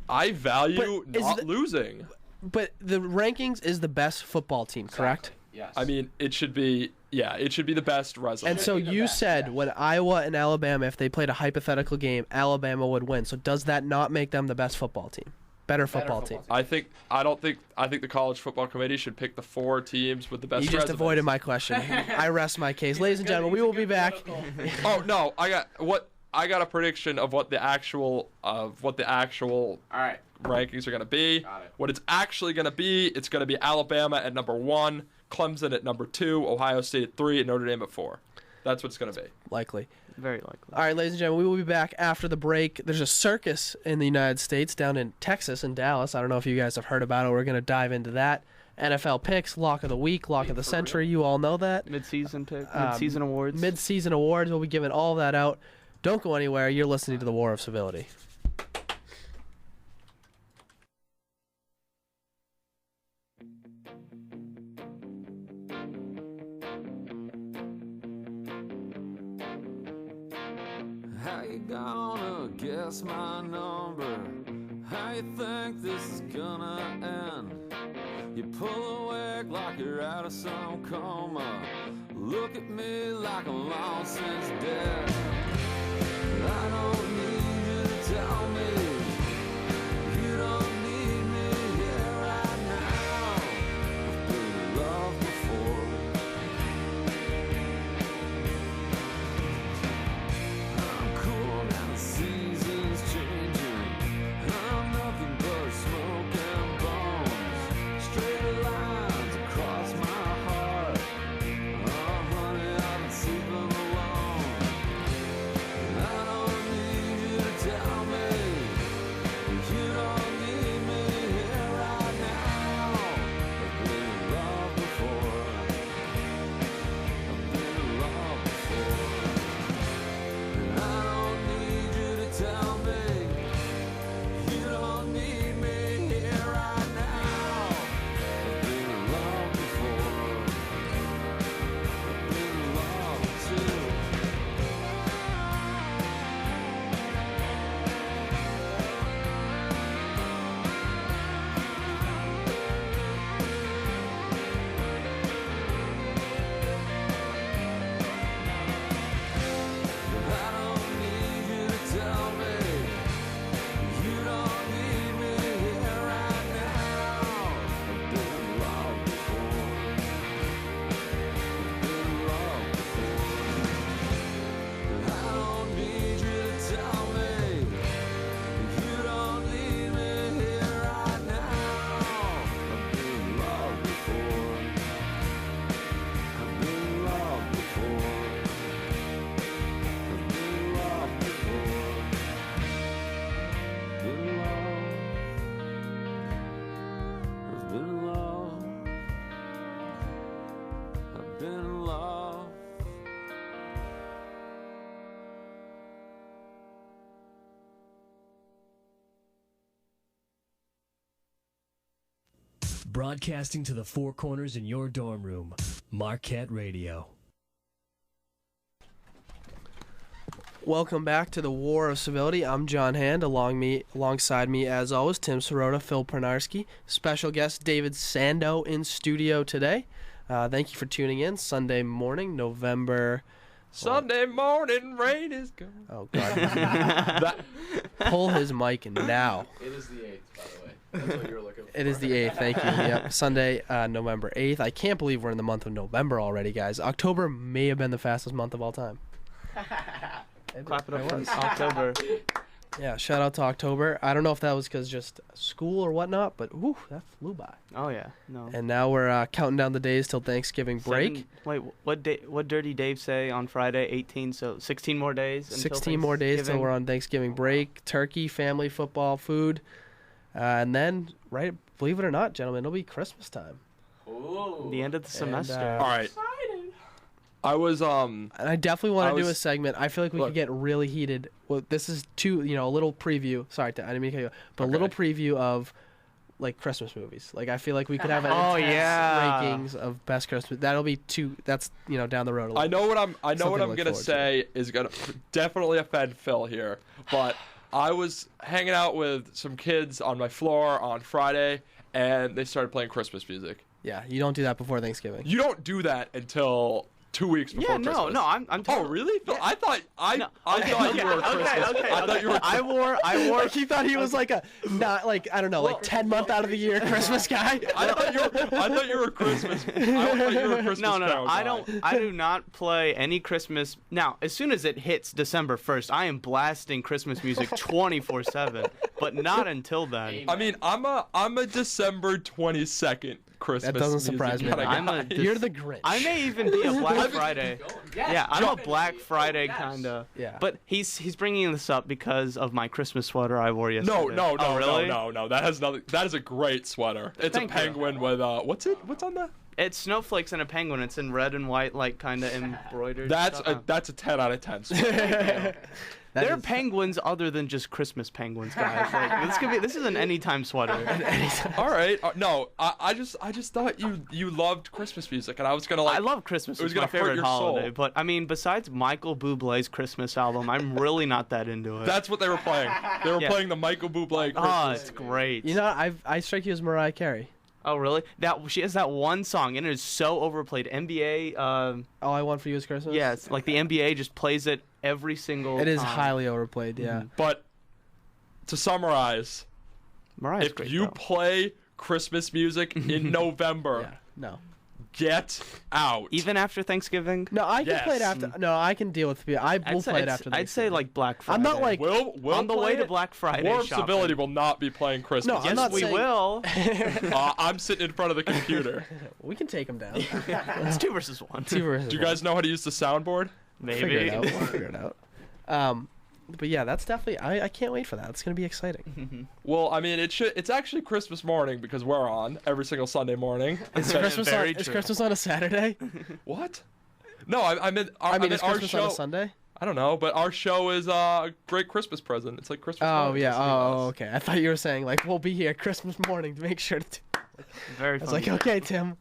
I value But is not the- losing. But the rankings is the best football team, correct? Yes. I mean, it should be the best resume. And so you said when Iowa and Alabama, if they played a hypothetical game, Alabama would win. So does that not make them the best football team? Better football team. I think the college football committee should pick the 4 teams with the best. You just resumes. avoided my question. I rest my case. Ladies and gentlemen, we will be back. Oh no, I got a prediction of what the actual All right. rankings are going to be. Got it. What it's actually going to be, it's going to be Alabama at number 1, Clemson at number 2, Ohio State at 3, and Notre Dame at 4. That's what it's going to be. Likely. Very likely. All right, ladies and gentlemen, we will be back after the break. There's a circus in the United States down in Texas and Dallas. I don't know if you guys have heard about it. We're going to dive into that. NFL picks, lock of the week, lock of the century. You all know that. Mid-season awards. Mid-season awards. We'll be giving all that out. Don't go anywhere. You're listening to the War of Civility. How you gonna guess my number? How you think this is gonna end? You pull away like you're out of some coma. Look at me like I'm long since dead. I don't need you to tell me you don't need me here right now. I've been in love before. I'm cool now, the season's changing. I'm nothing but smoke and bones. Straight lines across my heart. Oh, honey, I've been sleeping alone. I don't need tell me you don't need me here right now. I've been in love before. I've been in love too. I don't need you to tell me you don't need me here right now. I've been in love before. I've been in love before. I don't need you to tell me you don't need me here right now. I've been in love before. I've been in love before. I've been in love before. Been in love. I've been in love. I've been in love. Broadcasting to the four corners in your dorm room. Marquette Radio. Welcome back to the War of Civility. I'm John Hand. Alongside me, as always, Tim Sirota, Phil Pernarski. Special guest David Sando in studio today. Thank you for tuning in. Sunday morning, November. Sunday morning, rain is gone. Oh God! Pull his mic now. It is the 8th, by the way. That's what you were looking for. It is the 8th. Thank you. Yep, Sunday, November 8th. I can't believe we're in the month of November already, guys. October may have been the fastest month of all time. Clap it up for October. Yeah, shout out to October. I don't know if that was because just school or whatnot, but whew, that flew by. Oh yeah, no. And now we're counting down the days till Thanksgiving break. Wait, what Dirty Dave say on Friday? 18, so 16 more days. Until 16 more days till Thanksgiving? we're on Thanksgiving break. Turkey, family, football, food, and then right, believe it or not, gentlemen, it'll be Christmas time. The end of the semester. All right. I was And I definitely want to do a was- segment. I feel like we Look. could get really heated. Well, this is a little preview. Sorry, I didn't mean to cut you off, but a little preview of like Christmas movies. Like I feel like we could have an Oh, intense yeah. rankings of best Christmas. That'll be two. That's down the road. A I little. know what I'm Something to gonna look forward say is gonna definitely offend Phil here, but I was hanging out with some kids on my floor on Friday, and they started playing Christmas music. Yeah, you don't do that before Thanksgiving. You don't do that until 2 weeks before Yeah, Christmas. no, I'm. Oh, totally- really? Phil, I thought No, I thought you were a Christmas. I thought you were. I wore. Like he thought he was like a not like I don't know like 10 month out of the year Christmas guy. I thought you were a Christmas. I thought you were a Christmas. No. Carol I guy. don't. I do not play any Christmas. Now, as soon as it hits December 1st, I am blasting Christmas music 24/7. But not until then. I mean, I'm a December 22nd Christmas. That doesn't surprise me. music kinda I'm guy. a You're the Grinch. I may even be a Black Friday. Yeah, I'm a Black Friday kind of. Yeah. But he's bringing this up because of my Christmas sweater I wore yesterday. No, Oh, really? no. That has nothing. That is a great sweater. It's Thank a you. penguin with What's on that? It's snowflakes and a penguin. It's in red and white, like kind of embroidered. stuff. That's a 10 out of 10 sweater. That They're is- penguins other than just Christmas penguins, guys. Like, this is an anytime sweater. All right. No, I just thought you loved Christmas music, and I was gonna like. I love Christmas. It was It's my gonna hurt favorite your holiday. soul. But I mean, besides Michael Bublé's Christmas album, I'm really not that into it. That's what they were playing. They were Yeah. playing the Michael Bublé Christmas. Oh, it's great. I strike you as Mariah Carey. Oh, really? She has that one song, and it is so overplayed. NBA, All I Want for You is Christmas. yeah, it's like the NBA just plays it every single It is time. highly overplayed. Yeah. But to summarize, Mariah's if great, you though. play Christmas music in November, Yeah. No. get out. Even after Thanksgiving? No, I can play it Yes. after. No, I can deal with. I will play it after. I'd say Thanksgiving. like Black Friday. I'm not like. We'll on the play way to it. Black Friday War of shopping. Civility will not be playing Christmas. No, I'm Yes, not we saying- will. I'm sitting in front of the computer. We can take him down. It's 2 versus 1. Two versus Do you one. guys know how to use the soundboard? Figure Maybe. it out. We'll figure it out. But yeah, that's definitely. I can't wait for that. It's gonna be exciting. Well, I mean, it's actually Christmas morning because we're on every single Sunday morning. Is Christmas very on? Is true. Christmas on a Saturday? What? No, I meant I mean, is our Christmas show. on a Sunday? I don't know, but our show is a great Christmas present. It's like Christmas. Oh morning yeah. listening to Oh us. okay. I thought you were saying like we'll be here Christmas morning to make sure to. Very I was funny. like, okay, Tim.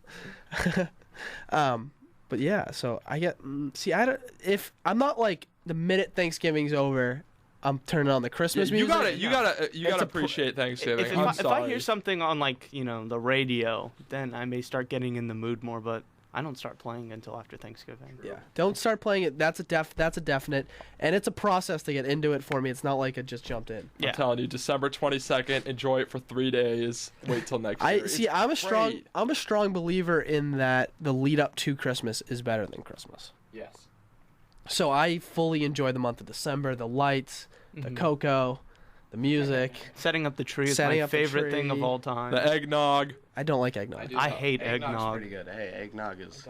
But yeah, so I get see. I don't. If I'm not like the minute Thanksgiving's over, I'm turning on the Christmas You music. gotta It's a appreciate Thanksgiving. If I'm I sorry. hear something on like the radio, then I may start getting in the mood more. But I don't start playing until after Thanksgiving. Yeah. Don't start playing it. That's a definite, and it's a process to get into it for me. It's not like I just jumped in. I'm telling you, December 22nd. Enjoy it for 3 days. Wait till next year. I'm a It's strong great. I'm a strong believer in that the lead up to Christmas is better than Christmas. Yes. So I fully enjoy the month of December, the lights, the cocoa, the music. Setting up the tree is Setting my up the favorite thing of tree. all time. The eggnog. I don't like eggnog. I hate Eggnog's eggnog. pretty good. Hey, eggnog is.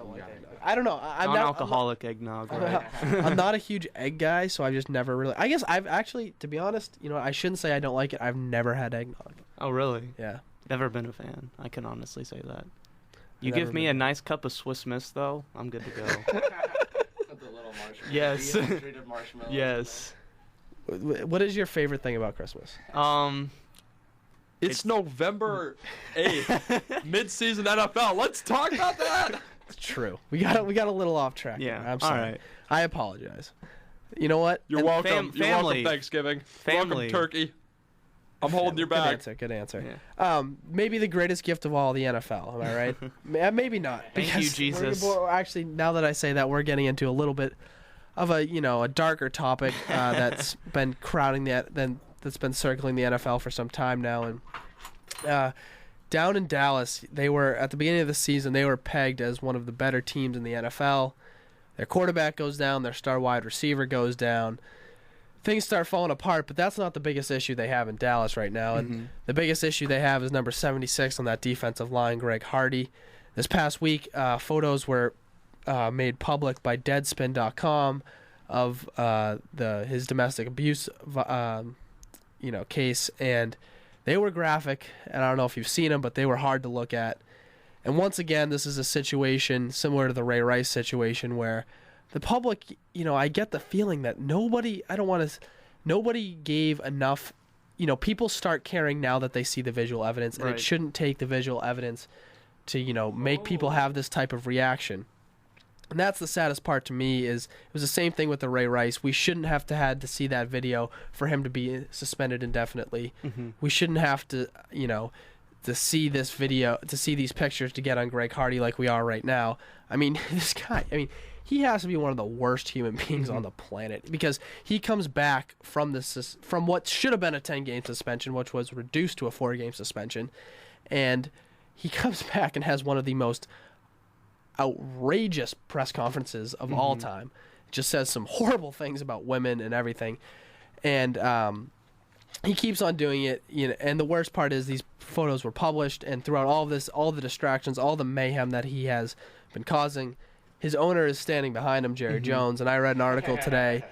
I don't know. I'm not Non-alcoholic eggnog, right? I'm not a huge egg guy, so I've just never really. I guess I've actually, to be honest, I shouldn't say I don't like it. I've never had eggnog. Oh, really? Yeah. Never been a fan. I can honestly say that. You Never give me been. a nice cup of Swiss Miss, though, I'm good to go. The little marshmallow. Yes. Dehydrated marshmallows. Yes. What is your favorite thing about Christmas? It's November 8th. Mid-season NFL. Let's talk about that. It's true. We got a little off track. Yeah, there. I'm sorry. all right. I apologize. You know what? You're And welcome. You're welcome, family. Thanksgiving. Family. Welcome, turkey. I'm holding your back. Good answer. Maybe the greatest gift of all, the NFL. Am I right? Maybe not. Thank you, because Jesus. Actually, now that I say that, we're getting into a little bit of a darker topic that's been that's been circling the NFL for some time now. And down in Dallas, they were at the beginning of the season. They were pegged as one of the better teams in the NFL. Their quarterback goes down. Their star wide receiver goes down. Things start falling apart, but that's not the biggest issue they have in Dallas right now. And the biggest issue they have is number 76 on that defensive line, Greg Hardy. This past week, photos were made public by Deadspin.com of his domestic abuse case, and they were graphic. And I don't know if you've seen them, but they were hard to look at. And once again, this is a situation similar to the Ray Rice situation where the public, I get the feeling that nobody gave enough, people start caring now that they see the visual evidence, and Right. it shouldn't take the visual evidence to, make people have this type of reaction. And that's the saddest part to me is it was the same thing with the Ray Rice. We shouldn't have had to see that video for him to be suspended indefinitely. We shouldn't have to, to see this video, to see these pictures to get on Greg Hardy like we are right now. I mean, this guy, he has to be one of the worst human beings on the planet because he comes back from what should have been a 10-game suspension, which was reduced to a 4-game suspension, and he comes back and has one of the most outrageous press conferences of all time. Just says some horrible things about women and everything, and he keeps on doing it. And the worst part is these photos were published, and throughout all of this, all the distractions, all the mayhem that he has been causing, his owner is standing behind him, Jerry Jones. And I read an article today,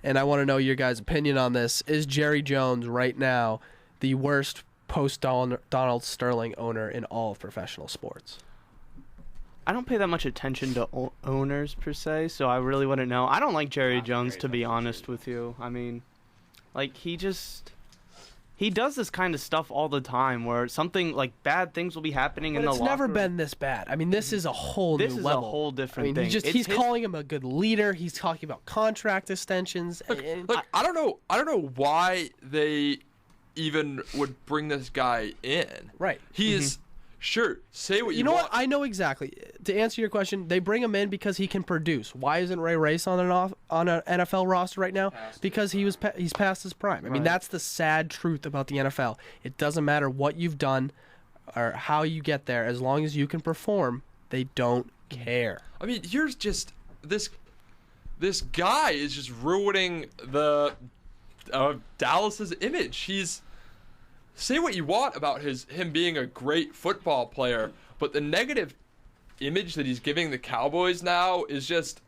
and I want to know your guys' opinion on this. Is Jerry Jones right now the worst post-Donald Sterling owner in all of professional sports? I don't pay that much attention to owners per se, so I really wouldn't know. I don't like Jerry Jones, to be honest with you. I mean, like, he does this kind of stuff all the time where something like bad things will be happening in the locker room. It's never been this bad. I mean, this is a whole new level. This is a whole different thing. He's calling him a good leader. He's talking about contract extensions. Look, I don't know why they even would bring this guy in. Right. He is sure. Say what you You know want. what? I know exactly. To answer your question, they bring him in because he can produce. Why isn't Ray Rice on an NFL roster right now? Because he's past his prime. I mean, that's the sad truth about the NFL. It doesn't matter what you've done or how you get there, as long as you can perform. They don't care. I mean, here's just this guy is just ruining the Dallas's image. He's say what you want about him being a great football player, but the negative image that he's giving the Cowboys now is just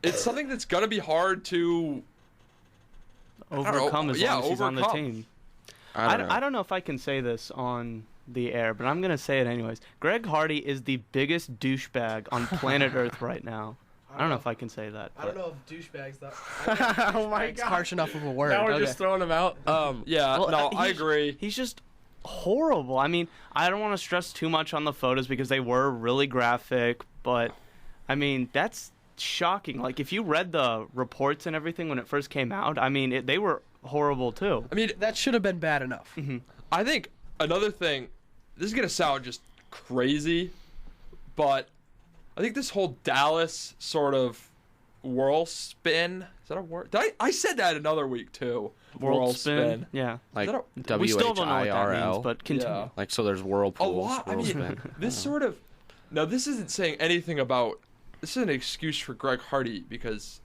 it's something that's gonna be hard to overcome as long as he's on the overcome. team. I don't know if I can say this on the air, but I'm going to say it anyways. Greg Hardy is the biggest douchebag on planet Earth right now. I don't know if I can say that. I don't know if douchebag's that. Oh my It's God. harsh enough of a word. Now we're Okay. just throwing him out. Yeah, Well, no, I he's- agree. He's just horrible. I mean, I don't want to stress too much on the photos because they were really graphic, but I mean, that's shocking. Like, if you read the reports and everything when it first came out, I mean, they were horrible too. I mean, That should have been bad enough. Mm-hmm. I think another thing, this is going to sound just crazy, but I think this whole Dallas sort of whirl spin, is that a word? I said that another week too. World spin. Yeah. Like Is that We still don't know what that means, WHIRL. but continue. Yeah. Like, so there's A whirlpools. lot. I whirl mean, spin. this sort of. Now, this isn't saying anything about. This is an excuse for Greg Hardy because,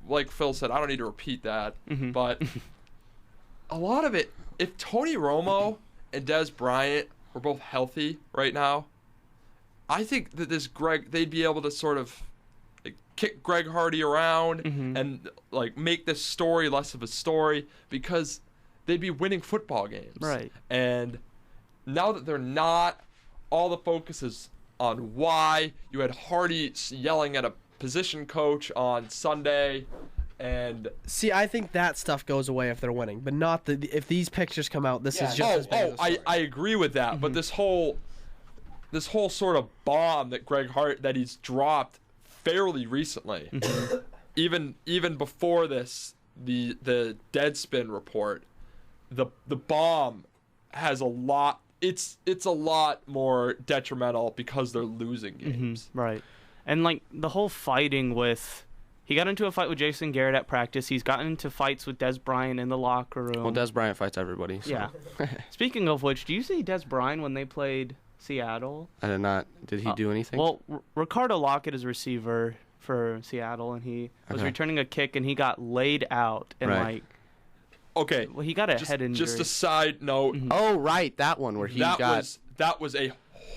like Phil said, I don't need to repeat that. Mhm. But a lot of it, if Tony Romo and Des Bryant were both healthy right now, I think that they'd be able to sort of like, kick Greg Hardy around and like make this story less of a story because they'd be winning football games. Right. And now that they're not, all the focus is on why. You had Hardy yelling at a position coach on Sunday, and See, I think that stuff goes away if they're winning, but not if these pictures come out. This is just as big of a story. I agree with that. But this whole sort of bomb that that he's dropped fairly recently, even before this, the Deadspin report, the bomb has a lot. It's a lot more detrimental because they're losing games. Right. And like the whole fighting with, he got into a fight with Jason Garrett at practice. He's gotten into fights with Des Bryant in the locker room. Well, Des Bryant fights everybody. So. Yeah. Speaking of which, do you see Des Bryant when they played Seattle? I did not. Did he do anything? Well, Ricardo Lockett is receiver for Seattle, and he was Okay. returning a kick, and he got laid out, and Right. Okay. well, he got a head injury. Just a side note. Oh, right, that one where he that got. was a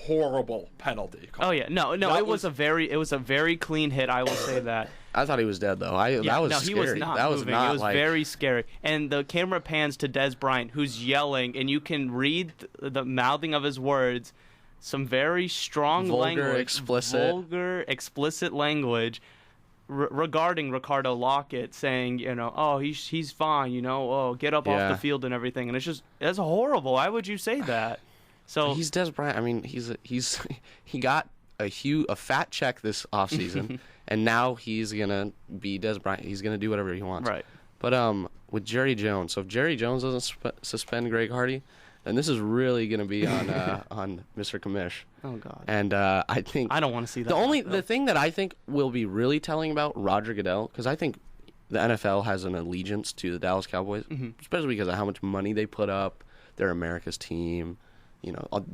horrible penalty call. Oh yeah, no, That it was a very clean hit. I will say that. I thought he was dead though. That was no, scary. he was not that was moving. not It was like. very scary. And the camera pans to Des Bryant, who's yelling, and you can read the mouthing of his words. Some very strong Vulgar, language, explicit language regarding Ricardo Lockett, saying, oh, he's fine, get up off Yeah. the field and everything. And that's horrible. Why would you say that? So He's Des Bryant. I mean, he got a fat check this offseason, and now he's gonna be Des Bryant. He's gonna do whatever he wants. right. But with Jerry Jones, so if Jerry Jones doesn't suspend Greg Hardy, then this is really gonna be on on Mr. Kamish. Oh God. And I think I don't want to see that. the thing that I think will be really telling about Roger Goodell, because I think the NFL has an allegiance to the Dallas Cowboys, especially because of how much money they put up. They're America's team.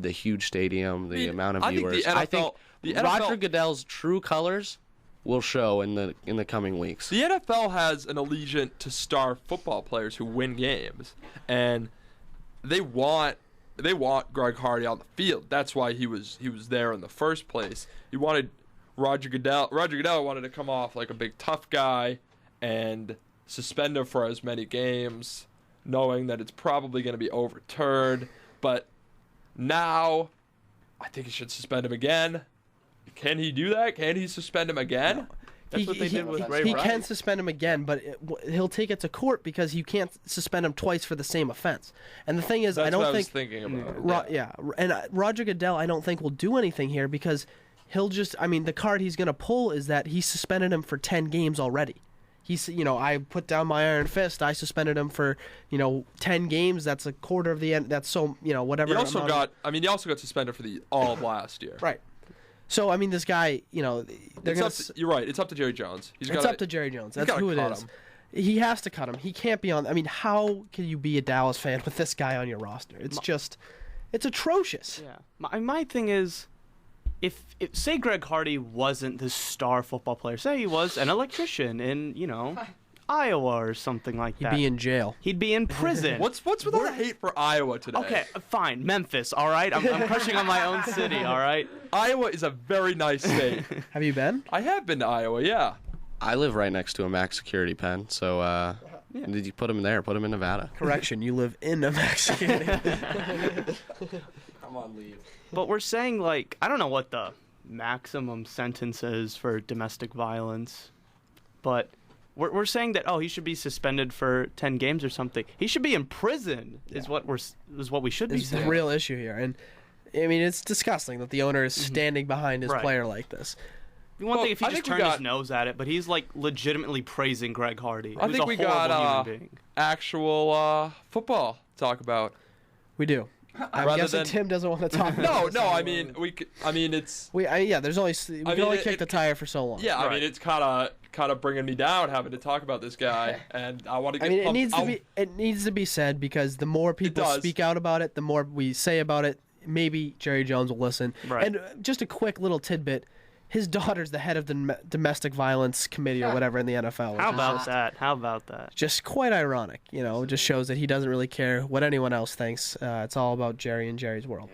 The huge stadium, the amount of I think viewers. the I think NFL Roger Goodell's true colors will show in the coming weeks. The NFL has an allegiance to star football players who win games, and they want Greg Hardy on the field. That's why he was there in the first place. He wanted Roger Goodell wanted to come off like a big tough guy and suspend him for as many games, knowing that it's probably going to be overturned. But now, I think he should suspend him again. Can he do that? Can he suspend him again? That's what they did with Ray He Rice. can suspend him again, but he'll take it to court because you can't suspend him twice for the same offense. And the thing is, That's I don't what I was think thinking about. and Roger Goodell, I don't think will do anything here because he'll just. I mean, the card he's going to pull is that he suspended him for 10 games already. He's, I put down my iron fist. I suspended him for, 10 games. That's a quarter of the end. That's so, whatever. He also amount of- he also got suspended for all of last year. Right. So I mean, this guy, they're gonna. You're right. It's up to Jerry Jones. It's up to Jerry Jones. That's gotta who it cut is. him. He has to cut him. He can't be on. I mean, how can you be a Dallas fan with this guy on your roster? It's atrocious. Yeah. My thing is, if say Greg Hardy wasn't this star football player, say he was an electrician in Iowa or something like He'd that, be in jail. he'd be in prison. What's with all the hate for Iowa today? Okay, fine, Memphis. All right, I'm crushing on my own city. All right. Iowa is a very nice state. Have you been? I have been to Iowa, yeah. I live right next to a max security pen, so did you put him there? Put him in Nevada. Correction, you live in New Mexico. I'm on leave. But we're saying, like, I don't know what the maximum sentences for domestic violence, but we're saying that he should be suspended for 10 games or something. He should be in prison. Is what we should be It's the saying. real issue here, and I mean it's disgusting that the owner is standing behind his Right. player like this. One thing if he I just think we turned his got- nose at it, but he's like legitimately praising Greg Hardy. I who's think a we horrible got human being. actual football to talk about. We do. I'm Rather guessing than- Tim doesn't want to talk. No, about this no. I anymore. mean, it's There's only we can mean, only kick it- the tire for so long. yeah. I Right. mean, it's kind of bringing me down having to talk about this guy, and I want to get. I mean, it pumped. needs to be said because the more people does. speak out about it, the more we say about it. Maybe Jerry Jones will listen. Right. And just a quick little tidbit: his daughter's the head of the domestic violence committee or whatever in the NFL. which How is about that? How about that? just quite ironic? It just shows that he doesn't really care what anyone else thinks. It's all about Jerry and Jerry's world.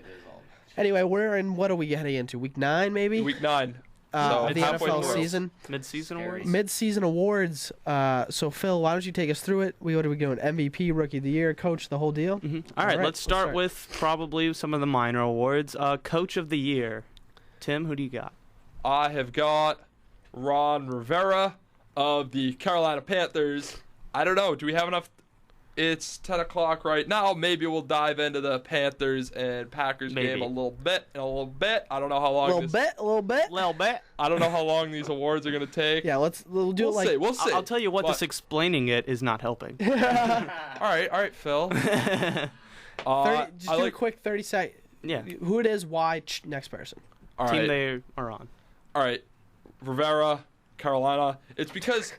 Anyway, we're in. What are we getting into? Week 9, maybe. Week 9. Of so the halfway NFL through. season. Mid-season awards? Mid-season awards. So Phil, why don't you take us through it? What are we doing? MVP, Rookie of the Year, Coach, the whole deal. All right, let's start with probably some of the minor awards. Coach of the Year. Tim, who do you got? I have got Ron Rivera of the Carolina Panthers. I don't know. Do we have enough? It's 10 o'clock right now. Maybe we'll dive into the Panthers and Packers Maybe. game a little bit. I don't know how long. A little bit. Little bit. I don't know how long these awards are going to take. Yeah, we'll do We'll it like. see. We'll see. I'll tell you what, But- this explaining it is not helping. All right, Phil. 30, just I do a like. quick 30-second. Yeah. Who it is, why, next person. All Team right. they are on. All right, Rivera, Carolina. It's because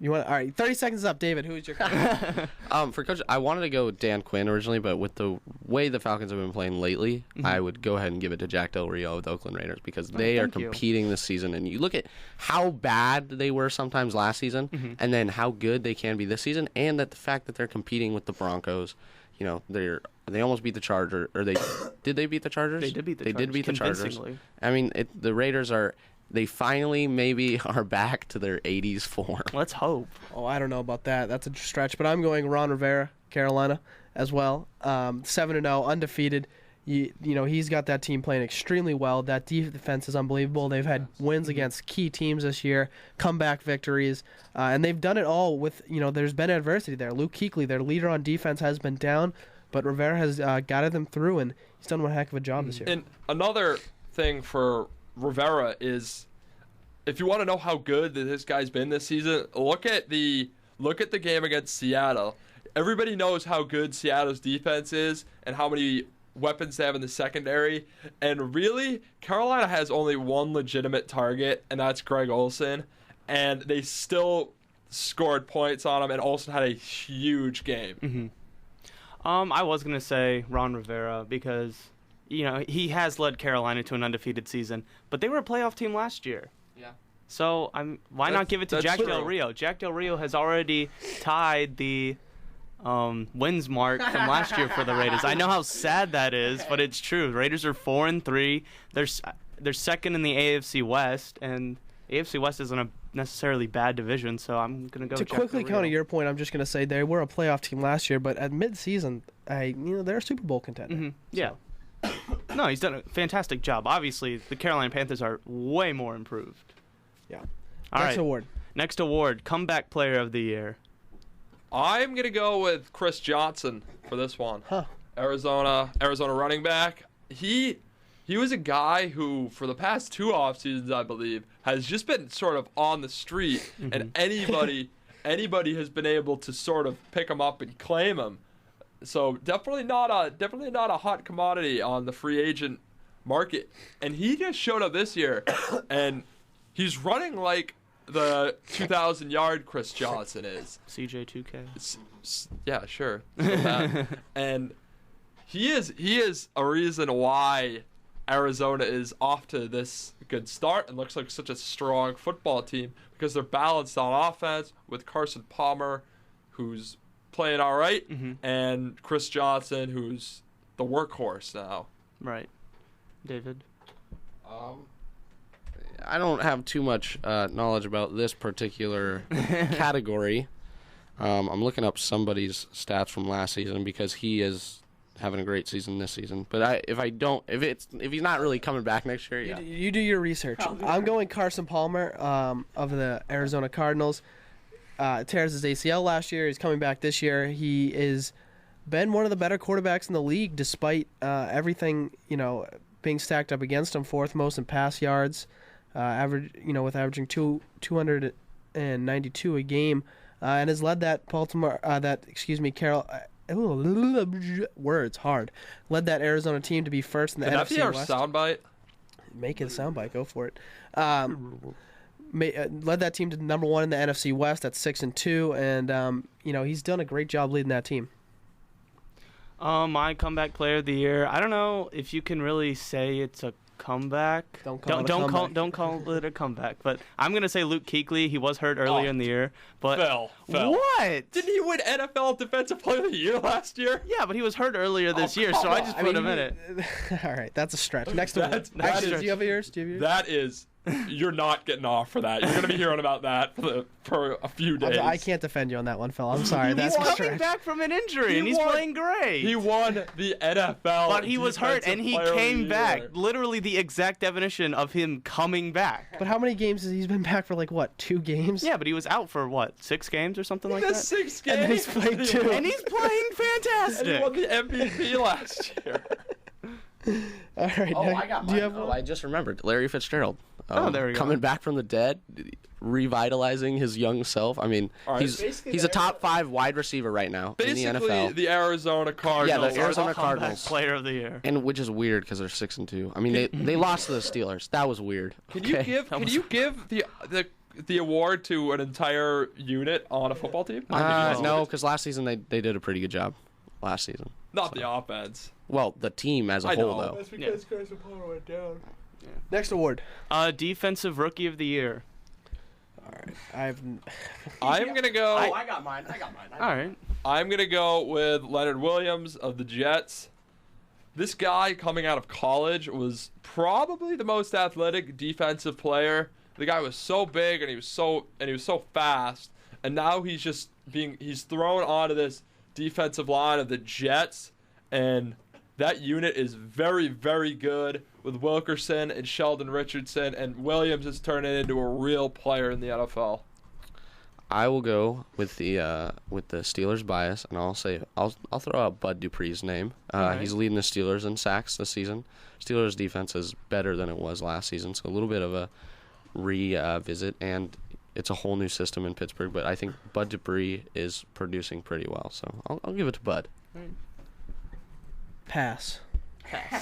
You want? All right, 30 seconds up, David. Who is your coach? For coach, I wanted to go with Dan Quinn originally, but with the way the Falcons have been playing lately, I would go ahead and give it to Jack Del Rio of the Oakland Raiders because they are thank you. competing this season. And you look at how bad they were sometimes last season, and then how good they can be this season, and that the fact that they're competing with the Broncos. They almost beat the Chargers, or did they beat the Chargers? They did beat the They Chargers. did beat the Chargers. Convincingly. I mean, the Raiders are. They finally maybe are back to their 80s form. Let's hope. Oh, I don't know about that. That's a stretch, but I'm going Ron Rivera, Carolina, as well. 7-0, undefeated. He's got that team playing extremely well. That defense is unbelievable. They've had wins against key teams this year, comeback victories, and they've done it all with, there's been adversity there. Luke Kuechly, their leader on defense, has been down, but Rivera has guided them through, and he's done one heck of a job this year. And another thing for Rivera is, if you want to know how good that this guy's been this season, look at the game against Seattle. Everybody knows how good Seattle's defense is and how many weapons they have in the secondary. And really, Carolina has only one legitimate target, and that's Greg Olsen. And they still scored points on him, and Olsen had a huge game. I was going to say Ron Rivera because, he has led Carolina to an undefeated season, but they were a playoff team last year. Yeah. So why not give it to That's Jack true. Del Rio? Jack Del Rio has already tied the wins mark from last year for the Raiders. I know how sad that is, but it's true. Raiders are 4-3. They're second in the AFC West, and AFC West isn't a necessarily bad division, so I'm going to go To Jack quickly Del Rio. counter your point, I'm just going to say they were a playoff team last year, but at midseason, they're a Super Bowl contender. Yeah. No, he's done a fantastic job. Obviously, the Carolina Panthers are way more improved. Yeah. All Next right. award. Next award, Comeback Player of the Year. I'm going to go with Chris Johnson for this one. Huh. Arizona running back. He was a guy who, for the past 2 off seasons, I believe, has just been sort of on the street, and anybody has been able to sort of pick him up and claim him. So definitely not a hot commodity on the free agent market. And he just showed up this year, and he's running like the 2,000-yard Chris Johnson is. CJ2K. Yeah, sure. So that. And he is a reason why Arizona is off to this good start and looks like such a strong football team, because they're balanced on offense with Carson Palmer, who's playing all right, and Chris Johnson, who's the workhorse now. Right. David? I don't have too much knowledge about this particular category. I'm looking up somebody's stats from last season because he is having a great season this season. But if he's not really coming back next year, yeah. You do your research. I'm going Carson Palmer of the Arizona Cardinals. Tears his ACL last year. He's coming back this year. He is been one of the better quarterbacks in the league, despite everything being stacked up against him. Fourth most in pass yards, with averaging 292 a game, and has led that led that Arizona team to be first in the NFC West. Soundbite? Make it a soundbite. Go for it. Led that team to number 1 in the NFC West at 6-2, and he's done a great job leading that team. My comeback player of the year. I don't know if you can really say it's a comeback. Don't call it a comeback. But I'm gonna say Luke Kuechly. He was hurt earlier in the year. But Phil. What? Didn't he win NFL Defensive Player of the Year last year? Yeah, but he was hurt earlier this year, so I just put him in it. All right, that's a stretch. Next award. Do you have yours? That is. You're not getting off for that. You're going to be hearing about that for a few days. I can't defend you on that one, Phil. I'm sorry. He's coming back from an injury, and he's playing great. He won the NFL. But he was hurt, and he came back. Literally the exact definition of him coming back. But how many games has he been back for, 2 games? Yeah, but he was out for, 6 games or something like that? 6 games. And he's played 2. And he's playing fantastic. And he won the MVP last year. All right. I got do you have one. one? I just remembered. Larry Fitzgerald. There we go. Coming back from the dead, revitalizing his young self. I mean, right. he's a top 5 wide receiver right now in the NFL. The Arizona Cardinals. Yeah, the Arizona Cardinals. Player of the year. And which is weird because they're 6-2. I mean, they lost to the Steelers. That was weird. Can you give the award to an entire unit on a football team? No, because last season they did a pretty good job. Last season. Not the offense. Well, the team as a whole, though. That's because Carson Palmer went down. Yeah. Next award. Defensive Rookie of the Year. All right. I'm going to go. I got mine. All right. I'm going to go with Leonard Williams of the Jets. This guy coming out of college was probably the most athletic defensive player. The guy was so big and he was so fast, and now he's thrown onto this defensive line of the Jets, and that unit is very, very good with Wilkerson and Sheldon Richardson, and Williams is turning into a real player in the NFL. I will go with the Steelers bias, and I'll throw out Bud Dupree's name. Right. He's leading the Steelers in sacks this season. Steelers defense is better than it was last season, so a little bit of a revisit, and it's a whole new system in Pittsburgh. But I think Bud Dupree is producing pretty well, so I'll give it to Bud. Pass.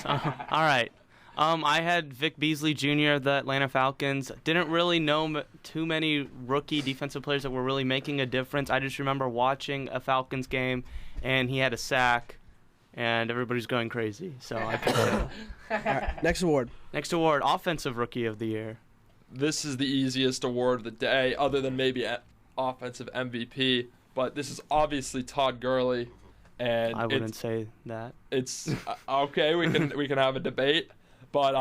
All right. I had Vic Beasley Jr. of the Atlanta Falcons. Didn't really know too many rookie defensive players that were really making a difference. I just remember watching a Falcons game, and he had a sack, and everybody's going crazy. So I picked him. All right, next award. Next award, Offensive Rookie of the Year. This is the easiest award of the day, other than maybe Offensive MVP. But this is obviously Todd Gurley, and I wouldn't say that. It's okay. We can have a debate, but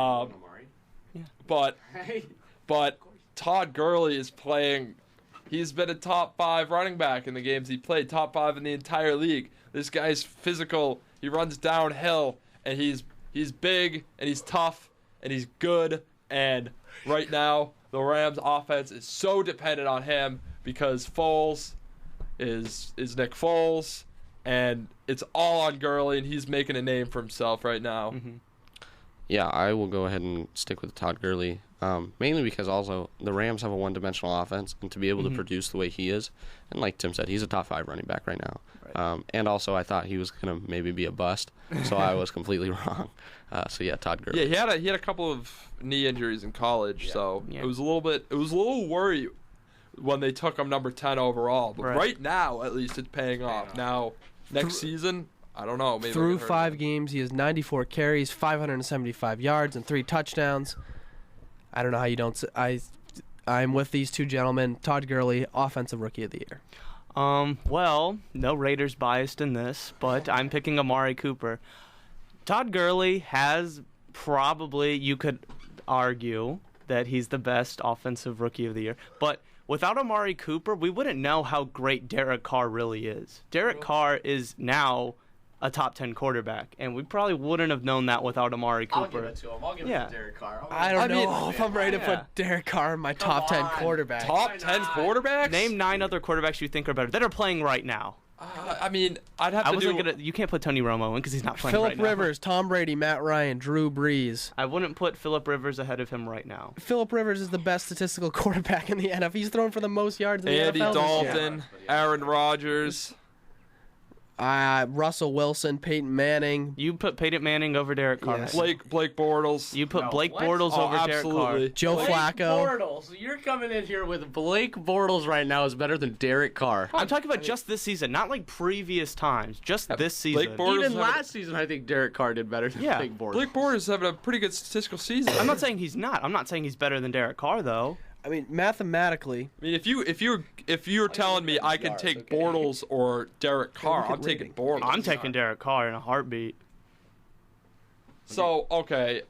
but Todd Gurley is playing. He's been a top 5 running back in the games he played, top 5 in the entire league. This guy's physical. He runs downhill, and he's big, and he's tough, and he's good. And right now, the Rams' offense is so dependent on him because Foles is Nick Foles, and it's all on Gurley, and he's making a name for himself right now. Mm-hmm. Yeah, I will go ahead and stick with Todd Gurley, mainly because also the Rams have a one-dimensional offense, and to be able to produce the way he is, and like Tim said, he's a top 5 running back right now. Right. And also I thought he was going to maybe be a bust, so I was completely wrong. So yeah, Todd Gurley. Yeah, he had a couple of knee injuries in college, so it was a little worry when they took him number 10 overall. But right now, at least it's paying off. Now, next season, I don't know. Maybe through 5 games, he has 94 carries, 575 yards, and 3 touchdowns. I don't know how you don't. I'm with these two gentlemen. Todd Gurley, Offensive Rookie of the Year. Well, no Raiders biased in this, but I'm picking Amari Cooper. Todd Gurley has probably, you could argue, that he's the best Offensive Rookie of the Year. But without Amari Cooper, we wouldn't know how great Derek Carr really is. Derek Carr is now a top 10 quarterback, and we probably wouldn't have known that without Amari Cooper. I'll give it to him. I'll give it to Derek Carr. I don't know if I'm ready to Yeah. put Derek Carr in my top 10 quarterbacks. Top 10 quarterbacks? Name 9 other quarterbacks you think are better that are playing right now. I mean, I'd have I to wasn't do. gonna. You can't put Tony Romo in because he's not playing Philip right now. Rivers, Tom Brady, Matt Ryan, Drew Brees. I wouldn't put Philip Rivers ahead of him right now. Philip Rivers is the best statistical quarterback in the NFL. He's thrown for the most yards in the Andy NFL this year. Dalton, Aaron Rodgers. Russell Wilson, Peyton Manning. You put Peyton Manning over Derek Carr. Yes. Blake Bortles. You put No, Blake what? Bortles Oh, over Derek absolutely. Carr. Joe Flacco. Bortles. You're coming in here with Blake Bortles right now is better than Derek Carr. I'm talking about just this season, not like previous times. Just this season. Blake Bortles Even have last season, I think Derek Carr did better than Yeah. Blake Bortles. Blake Bortles is having a pretty good statistical season. I'm not saying he's not. I'm not saying he's better than Derek Carr though. I mean, mathematically, I mean, if you're telling me I can take Bortles or Derek Carr, I'm taking Bortles. I'm taking Derek Carr in a heartbeat. So okay,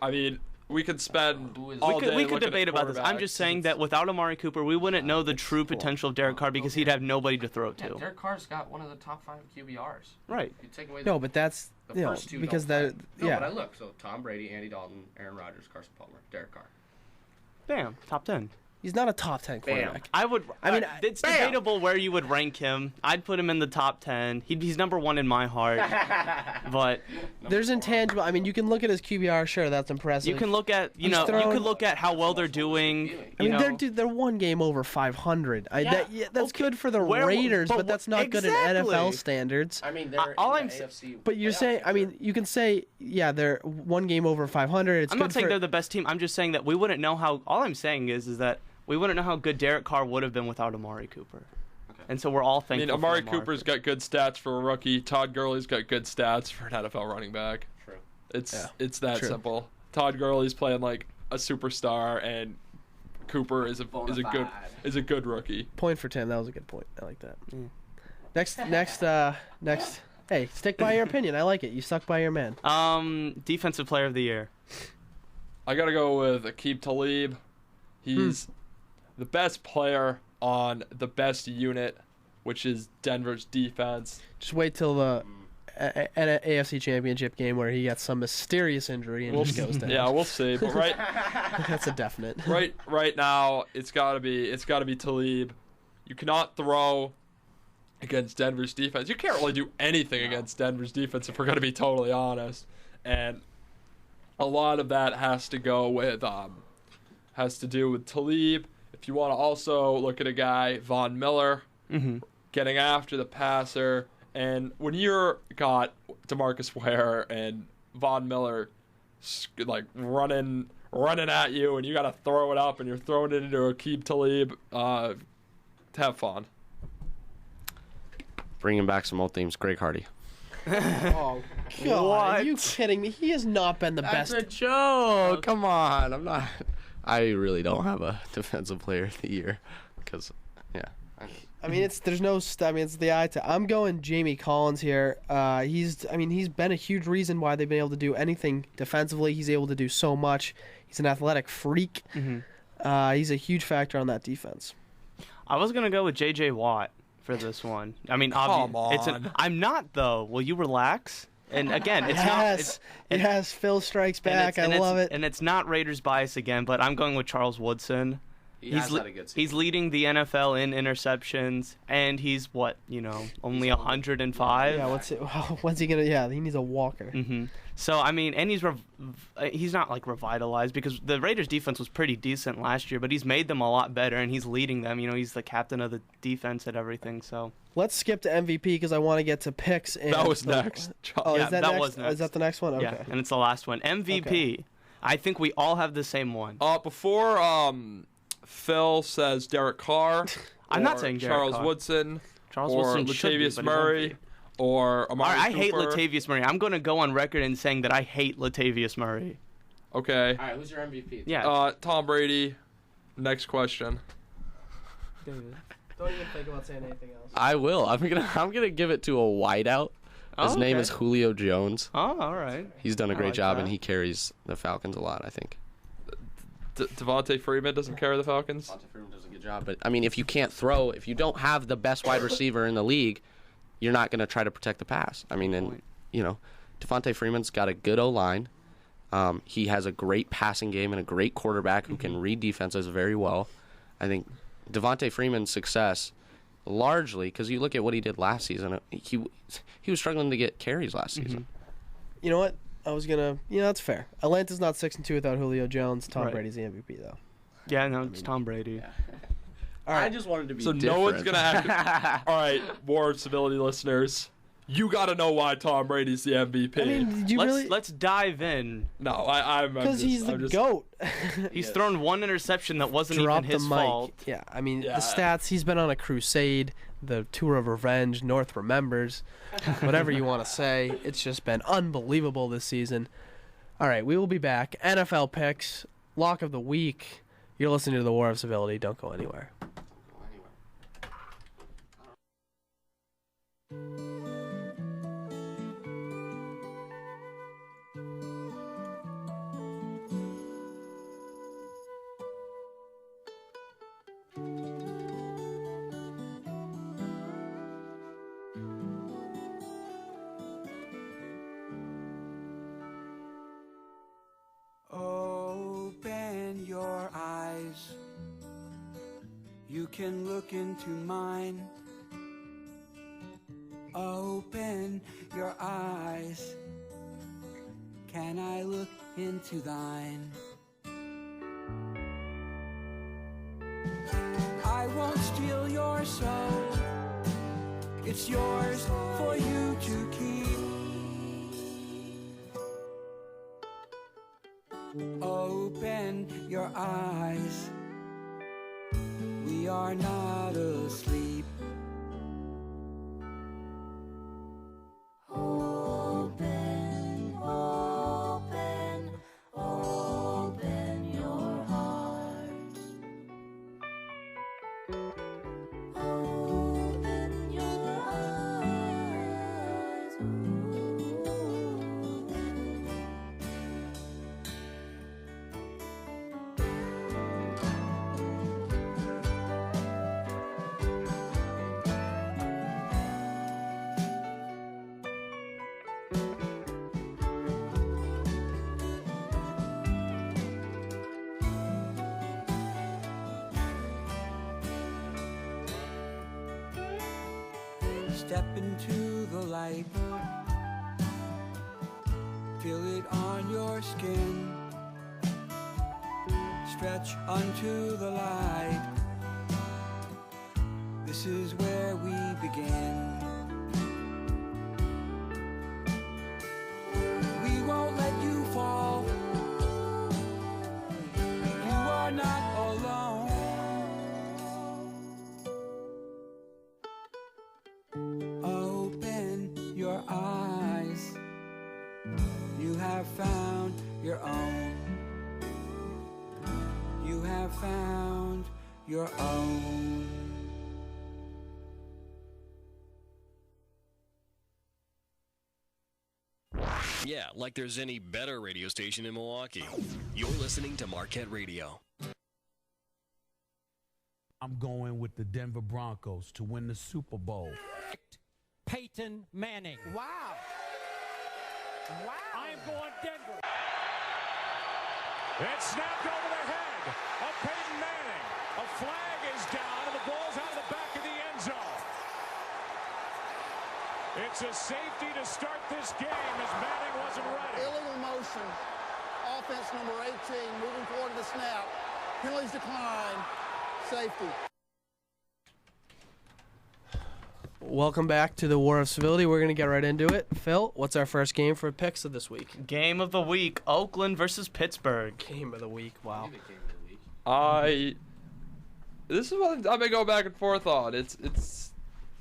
I mean, we could spend all day We could looking at debate about this. I'm quarterbacks. just saying that without Amari Cooper, we wouldn't know the true potential of Derek Carr because he'd have nobody to throw Yeah, to. Derek Carr's got one of the top 5 QBRs. Right. You take away no, but that's the you know first two because don't that play. No, yeah. but I look. So Tom Brady, Andy Dalton, Aaron Rodgers, Carson Palmer, Derek Carr. Bam. Top 10. He's not a top 10 quarterback. I would. I mean, it's Bam! debatable where you would rank him. I'd put him in the top 10. He's number 1 in my heart. But There's intangible. I mean, you can look at his QBR. Sure, that's impressive. you can look at you He's know you thrown- could look at how well they're doing. I You mean, know. they're one game over 500. That's okay. good for the Where- Raiders, but but that's not good in exactly. NFL standards. I mean, they're all in I'm the s- AFC. But you're saying, I mean, you can say, yeah, they're one game over 500. It's I'm good not saying for, they're the best team. I'm just saying that we wouldn't know how. All I'm saying is that we wouldn't know how good Derek Carr would have been without Amari Cooper. And so we're all I mean, thankful. Amari for Cooper's got good stats for a rookie. Todd Gurley's got good stats for an NFL running back. True. It's that True. simple. Todd Gurley's playing like a superstar, and Cooper is a good rookie. Point for Tim. That was a good point. I like that. Next. Hey, stick by your opinion. I like it. You stuck by your man. Defensive Player of the Year. I gotta go with Aqib Talib. He's the best player on the best unit, which is Denver's defense. Just wait till the AFC Championship game where he gets some mysterious injury and just goes down. Yeah, we'll see. But That's a definite. right now, it's gotta be Talib. You cannot throw against Denver's defense. You can't really do anything against Denver's defense if we're gonna be totally honest. And a lot of that has to do with Talib. If you want to also look at a guy, Von Miller, getting after the passer, and when you're got DeMarcus Ware and Von Miller like running at you, and you got to throw it up, and you're throwing it into Aqib Talib, have fun. Bringing back some old themes. Greg Hardy. Oh, God. Are you kidding me? He has not been the best. That's a joke. Come on. I'm not. I really don't have a defensive player of the year because, yeah. I mean, it's the eye test. I'm going Jamie Collins here. He's been a huge reason why they've been able to do anything defensively. He's able to do so much. He's an athletic freak. He's a huge factor on that defense. I was gonna go with J.J. Watt for this one. I mean, Come on. I'm not though. Will you relax? And again, it's Yes, yes. Phil strikes back. I love it. And it's not Raiders bias again, but I'm going with Charles Woodson. He's leading the NFL in interceptions, and he's only 105. Yeah, what's he gonna? Yeah, he needs a walker. So I mean, and he's not like revitalized because the Raiders defense was pretty decent last year, but he's made them a lot better, and he's leading them. He's the captain of the defense and everything. So Let's skip to MVP because I want to get to picks. And That was next. Oh, Yeah, is that that next? was next. Is that the next one? Okay. yeah, and it's the last one. MVP. Okay. I think we all have the same one. Before Phil says Derek Carr, I'm not or saying Derek Charles Carr. Woodson, Charles or Woodson should be, Latavius but he's Murray, MVP. or Amari All right, I hate Cooper. Latavius Murray. I'm going to go on record in saying that I hate Latavius Murray. Okay. All right, who's your MVP? Yeah. Tom Brady. Next question. Don't even think about saying anything else. I will. I'm gonna give it to a wideout. His Oh, name okay. is Julio Jones. Oh, all right. He's done a I great like job, that. and he carries the Falcons a lot, I think. Devontae Freeman doesn't carry the Falcons. Devontae Freeman does a good job, but I mean, if you can't throw, if you don't have the best wide receiver in the league, you're not going to try to protect the pass. I mean, and Devontae Freeman's got a good O-line. He has a great passing game and a great quarterback who can read defenses very well. I think Devontae Freeman's success, largely, because you look at what he did last season, he was struggling to get carries last season. You know what? I was going to... that's fair. Atlanta's not 6-2 without Julio Jones. Tom Brady's the MVP, though. Yeah, no, it's Tom Brady. Yeah. All right. I just wanted to be so different. No one's going to have to... All right, War of Civility listeners. You got to know why Tom Brady's the MVP. I mean, did you Let's dive in. No, I'm because he's the GOAT. He's thrown one interception that wasn't Dropped even his the mic. fault. Yeah, I mean, the stats, he's been on a crusade, the Tour of Revenge, North remembers, whatever you want to say. It's just been unbelievable this season. All right, we will be back. NFL picks, lock of the week. You're listening to the War of Civility. Don't go anywhere. Open your eyes. You can look into mine. Open your eyes. Can I look into thine? I won't steal your soul. It's yours for you to keep. Open your eyes. We are not asleep. Open, open, open your heart. Open your eyes. Step into the light. Feel it on your skin. Stretch onto the light. This is where we begin. We won't let you fall. You are not alone. Open your eyes. You have found your own. You have found your own. Yeah, like there's any better radio station in Milwaukee. You're listening to Marquette Radio. I'm going with the Denver Broncos to win the Super Bowl. Peyton Manning. Wow. I'm going Denver. It's snapped over the head of Peyton Manning. A flag is down, and the ball's out of the back of the end zone. It's a safety to start this game as Manning wasn't ready. Illegal motion. Offense number 18, moving forward to the snap. Penalties decline. Safety. Welcome back to the War of Civility. We're going to get right into it. Phil, what's our first game for picks of this week? Game of the week, Oakland versus Pittsburgh. Game of the week, wow. This is what I've been going back and forth on. It's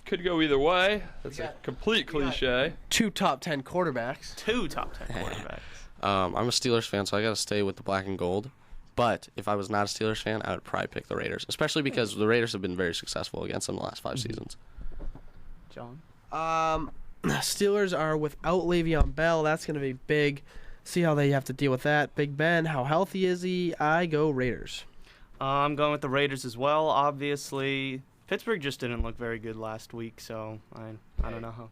could go either way. It's a complete cliche. Two top 10 quarterbacks. Two top 10 quarterbacks. I'm a Steelers fan, so I got to stay with the black and gold. But if I was not a Steelers fan, I would probably pick the Raiders, especially because the Raiders have been very successful against them the last 5 seasons. John? Steelers are without Le'Veon Bell. That's going to be big. See how they have to deal with that. Big Ben, how healthy is he? I go Raiders. I'm going with the Raiders as well. Obviously, Pittsburgh just didn't look very good last week, so I don't know how.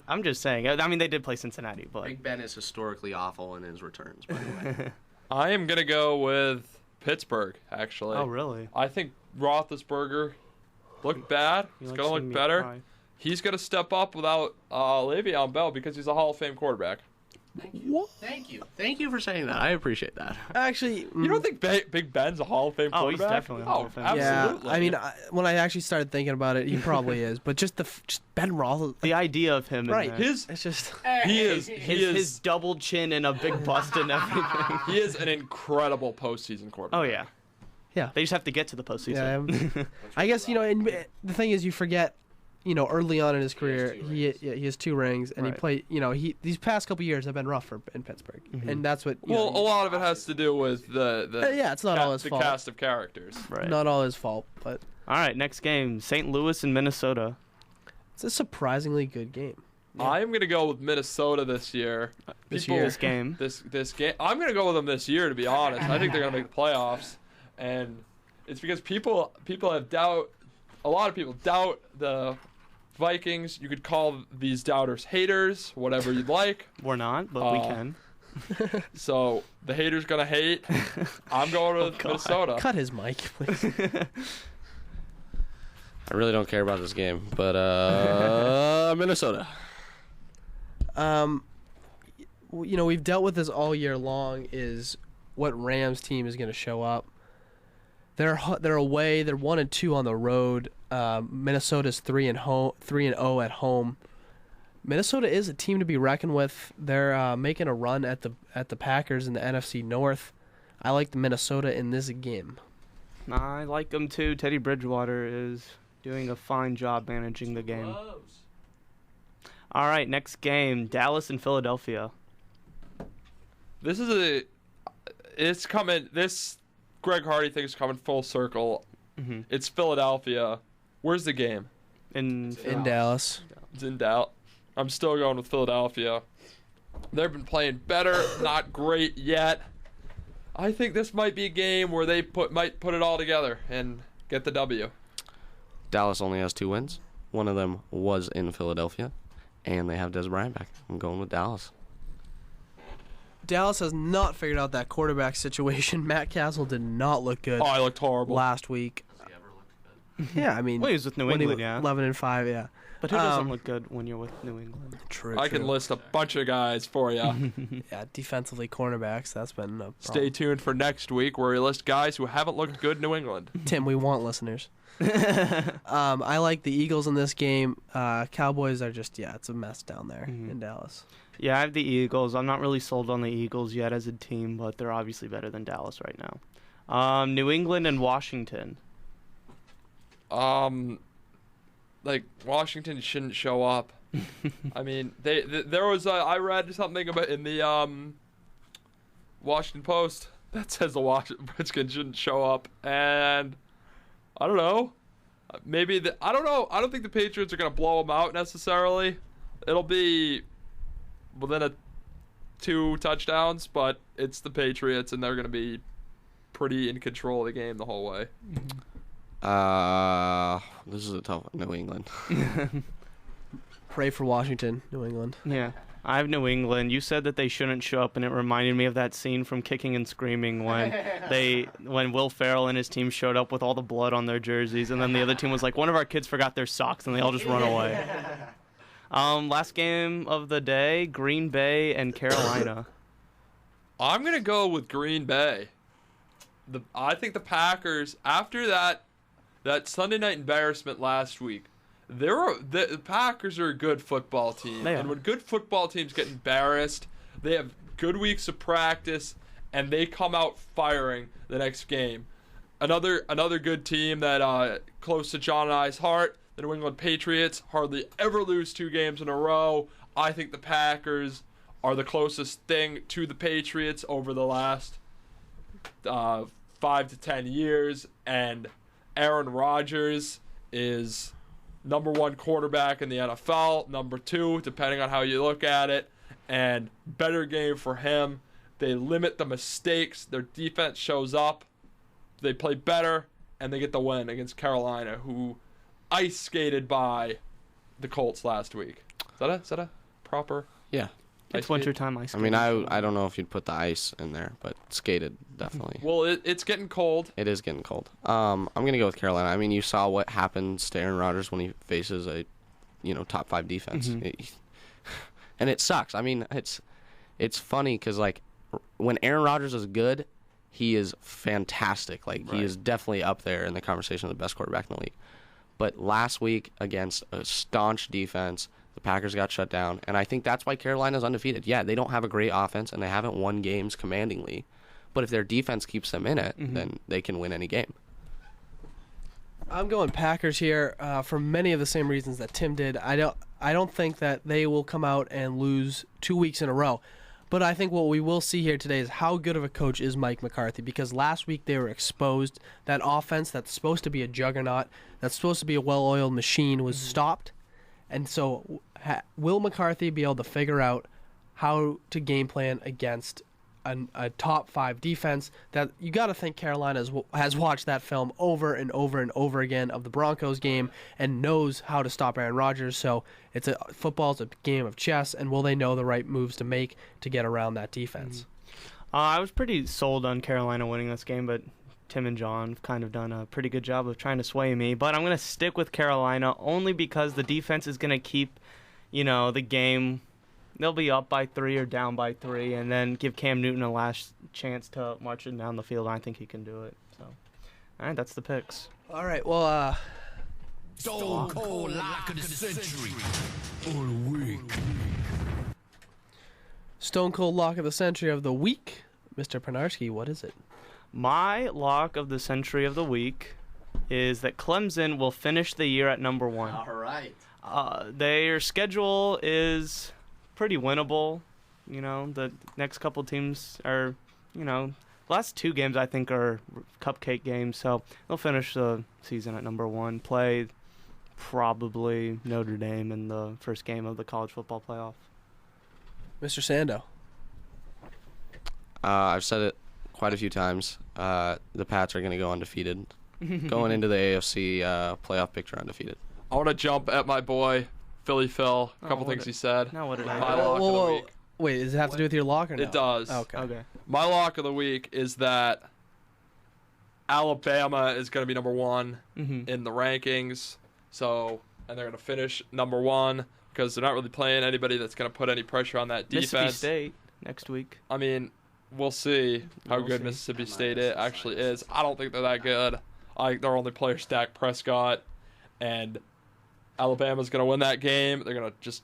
I'm just saying. I mean, they did play Cincinnati, but Big Ben is historically awful in his returns, by the way. I am going to go with Pittsburgh, actually. Oh, really? I think Roethlisberger looked bad. He's going to look better. He's going to step up without Le'Veon Bell because he's a Hall of Fame quarterback. Thank you. Thank you for saying that. I appreciate that. Actually, you don't think Big Ben's a Hall of Fame quarterback? Oh, he's definitely a Hall of Fame. Absolutely. Yeah, I mean, when I actually started thinking about it, he probably is. But just Ben Roethlisberger. The idea of him, right? It's just his double chin and a big bust and everything. He is an incredible postseason quarterback. Oh yeah, yeah. They just have to get to the postseason. Yeah, I guess and the thing is, you forget. Early on in his career, he has 2 rings, and he played. These past couple years have been rough in Pittsburgh, and that's what. A lot of it has to do with the it's not all his fault. The cast of characters, right? Not all his fault, but. All right, next game: St. Louis and Minnesota. It's a surprisingly good game. Yeah. I'm gonna go with Minnesota this year. This game. This game. I'm gonna go with them this year. To be honest, I think they're gonna make the playoffs, and it's because people have doubt. A lot of people doubt the Vikings. You could call these doubters haters, whatever you'd like. We're not, but we can. So the haters gonna hate. I'm going with Minnesota. Cut his mic, please. I really don't care about this game, but Minnesota. We've dealt with this all year long. Is what Rams team is going to show up? They're away. They're 1-2 on the road. Minnesota's 3-0 at home. Minnesota is a team to be reckoned with. They're making a run at the Packers in the NFC North. I like the Minnesota in this game. I like them too. Teddy Bridgewater is doing a fine job managing the game. All right, next game: Dallas and Philadelphia. It's coming. This Greg Hardy thing is coming full circle. Mm-hmm. It's Philadelphia. Where's the game? In Dallas. It's in Dallas. I'm still going with Philadelphia. They've been playing better, not great yet. I think this might be a game where they might put it all together and get the W. Dallas only has 2 wins. One of them was in Philadelphia, and they have Des Bryant back. I'm going with Dallas. Dallas has not figured out that quarterback situation. Matt Castle did not look good. Oh, he looked horrible last week. Has he ever looked good? Yeah, I mean, well, he was with New England, 11-5, yeah. But who doesn't look good when you're with New England? True. I can list a bunch of guys for you. Yeah, defensively cornerbacks. That's been a problem. Stay tuned for next week where we list guys who haven't looked good in New England. Tim, we want listeners. I like the Eagles in this game. Cowboys are just, it's a mess down there in Dallas. Yeah, I have the Eagles. I'm not really sold on the Eagles yet as a team, but they're obviously better than Dallas right now. New England and Washington. Washington shouldn't show up. I mean, there was I read something about in the Washington Post that says the Washington Redskins shouldn't show up, and I don't know. I don't know. I don't think the Patriots are going to blow them out necessarily. It'll be within 2 touchdowns, but it's the Patriots, and they're going to be pretty in control of the game the whole way. This is a tough one. New England. Pray for Washington, New England. Yeah, I have New England. You said that they shouldn't show up, and it reminded me of that scene from Kicking and Screaming when Will Ferrell and his team showed up with all the blood on their jerseys, and then the other team was like, one of our kids forgot their socks, and they all just run away. Last game of the day: Green Bay and Carolina. I'm gonna go with Green Bay. I think the Packers, after that Sunday night embarrassment last week, the Packers are a good football team. And when good football teams get embarrassed, they have good weeks of practice, and they come out firing the next game. Another good team that close to John and I's heart, the New England Patriots, hardly ever lose 2 games in a row. I think the Packers are the closest thing to the Patriots over the last 5 to 10 years, and Aaron Rodgers is number 1 quarterback in the NFL, number 2, depending on how you look at it, and better game for him. They limit the mistakes. Their defense shows up. They play better, and they get the win against Carolina, who ice skated by the Colts last week. Is that a proper? Yeah. It's wintertime ice I skating. mean, I don't know if you'd put the ice in there, but skated, definitely. Well, it's getting cold. It is getting cold. I'm going to go with Carolina. I mean, you saw what happens to Aaron Rodgers when he faces a, top 5 defense. And it sucks. I mean, it's funny because, like, when Aaron Rodgers is good, he is fantastic. Like, he is definitely up there in the conversation of the best quarterback in the league. But last week against a staunch defense, the Packers got shut down, and I think that's why Carolina's undefeated. Yeah, they don't have a great offense, and they haven't won games commandingly. But if their defense keeps them in it, then they can win any game. I'm going Packers here for many of the same reasons that Tim did. I don't think that they will come out and lose 2 weeks in a row. But I think what we will see here today is how good of a coach is Mike McCarthy, because last week they were exposed. That offense that's supposed to be a juggernaut, that's supposed to be a well-oiled machine, was stopped. And so will McCarthy be able to figure out how to game plan against a top 5 defense that you got to think Carolina has watched that film over and over and over again of the Broncos game and knows how to stop Aaron Rodgers. So football's a game of chess, and will they know the right moves to make to get around that defense? I was pretty sold on Carolina winning this game, but Tim and John have kind of done a pretty good job of trying to sway me. But I'm going to stick with Carolina only because the defense is going to keep, the game. They'll be up by 3 or down by 3, and then give Cam Newton a last chance to march it down the field. I think he can do it. So, all right, that's the picks. All right, well, Stone Cold Lock of the Century or the Week. Stone Cold Lock of the Century of the Week. Mr. Pernarski, what is it? My lock of the century of the week is that Clemson will finish the year at number 1. All right. Their schedule is pretty winnable. The next couple teams are, last 2 games I think are cupcake games, so they'll finish the season at number 1. Play probably Notre Dame in the first game of the college football playoff. Mr. Sando. I've said it quite a few times. The Pats are going to go undefeated. Going into the AFC playoff picture undefeated. I want to jump at my boy, Philly Phil. A couple things he said. Now what did My I do? lock of the week. Wait, does it have to do with your lock or no? It does. Okay. My lock of the week is that Alabama is going to be number 1 in the rankings. So, and they're going to finish number 1 because they're not really playing anybody that's going to put any pressure on that defense. Mississippi State next week. I mean, we'll see how good Mississippi State actually is. I don't think they're that good. I think their only player is Dak Prescott, and Alabama's going to win that game. They're going to just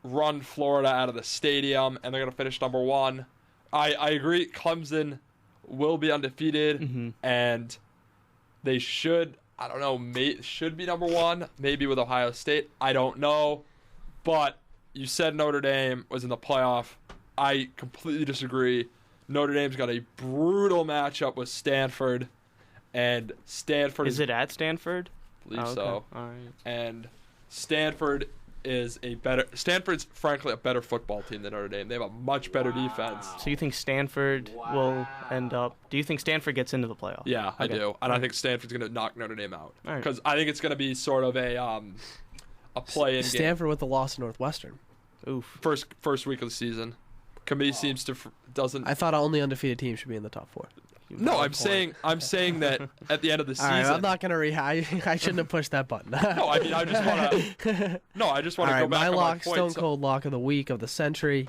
run Florida out of the stadium, and they're going to finish number 1. I agree. Clemson will be undefeated, and they should, I don't know, should be number 1, maybe with Ohio State. I don't know. But you said Notre Dame was in the playoff. I completely disagree. Notre Dame's got a brutal matchup with Stanford, and Stanford is it at Stanford? I believe so. All right. And Stanford's frankly a better football team than Notre Dame. They have a much better defense. So you think Stanford will end up? Do you think Stanford gets into the playoff? Yeah, I do, and I think Stanford's going to knock Notre Dame out because I think it's going to be sort of a play-in game. Stanford with the loss to Northwestern. Oof. First week of the season. Committee seems to doesn't. I thought only undefeated teams should be in the top 4. No, I'm saying that at the end of the season. All right, I'm not gonna I shouldn't have pushed that button. No, I mean I just want to. No, I just want to go back my on lock, my point. Stone Cold Lock of the Week of the century.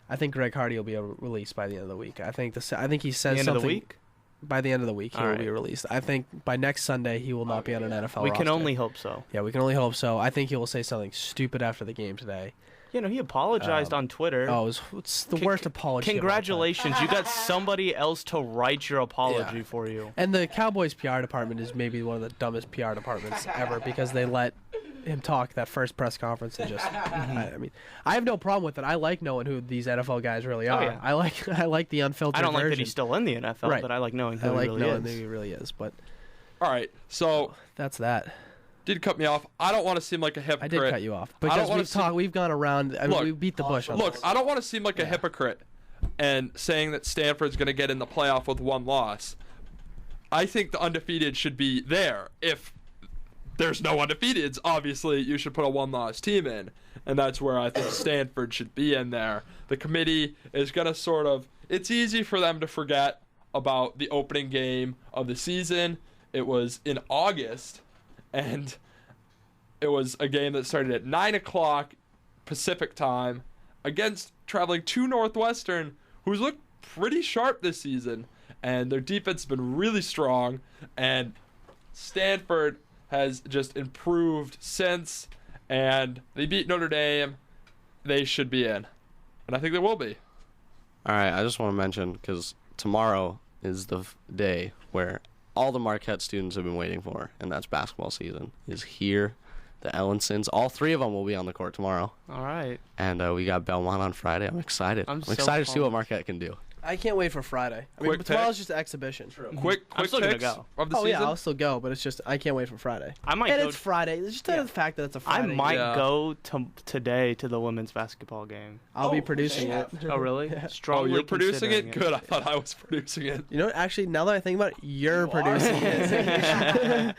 I think Greg Hardy will be released by the end of the week. I think he says the end something. Of the week? By the end of the week, he will be released. I think by next Sunday he will not be on an NFL roster. We can only hope so. Yeah, we can only hope so. I think he will say something stupid after the game today. He apologized on Twitter. Oh, it's the worst apology. Congratulations, you got somebody else to write your apology for you. And the Cowboys PR department is maybe one of the dumbest PR departments ever because they let him talk that first press conference and just. I mean, I have no problem with it. I like knowing who these NFL guys really are. Oh, yeah. I like the unfiltered. I don't like version. that he's still in the NFL, right. but I like knowing who I like he really knowing is. who he really is. But all right, so that's that. Did cut me off. I don't want to seem like a hypocrite. I did cut you off because we've gone around. I mean, we beat the bush on Look, this. I don't want to seem like a hypocrite and saying that Stanford's going to get in the playoff with 1 loss. I think the undefeated should be there. If there's no undefeateds. Obviously, you should put a one-loss team in, and that's where I think Stanford should be in there. The committee is going to sort of, it's easy for them to forget about the opening game of the season. It was in August, and it was a game that started at 9 o'clock Pacific time against traveling to Northwestern, who's looked pretty sharp this season, and their defense has been really strong, and Stanford has just improved since, and they beat Notre Dame. They should be in, and I think they will be. All right, I just want to mention, because tomorrow is the day where all the Marquette students have been waiting for, and that's basketball season, is here. The Ellensons, all three of them will be on the court tomorrow. All right. And we got Belmont on Friday. I'm excited. I'm excited to see what Marquette can do. I can't wait for Friday. I mean, but tomorrow's just an exhibition. True. Quick I'm still picks gonna go. of the season? Yeah, I'll still go, but it's just I can't wait for Friday. I might and go. It's Friday. It's just the fact that it's a I Friday. might go today to the women's basketball game. I'll be producing it. Oh, really? Oh, Strongly you're producing it? considering Good. I thought I was producing it. You know, actually, now that I think about it, you're producing it.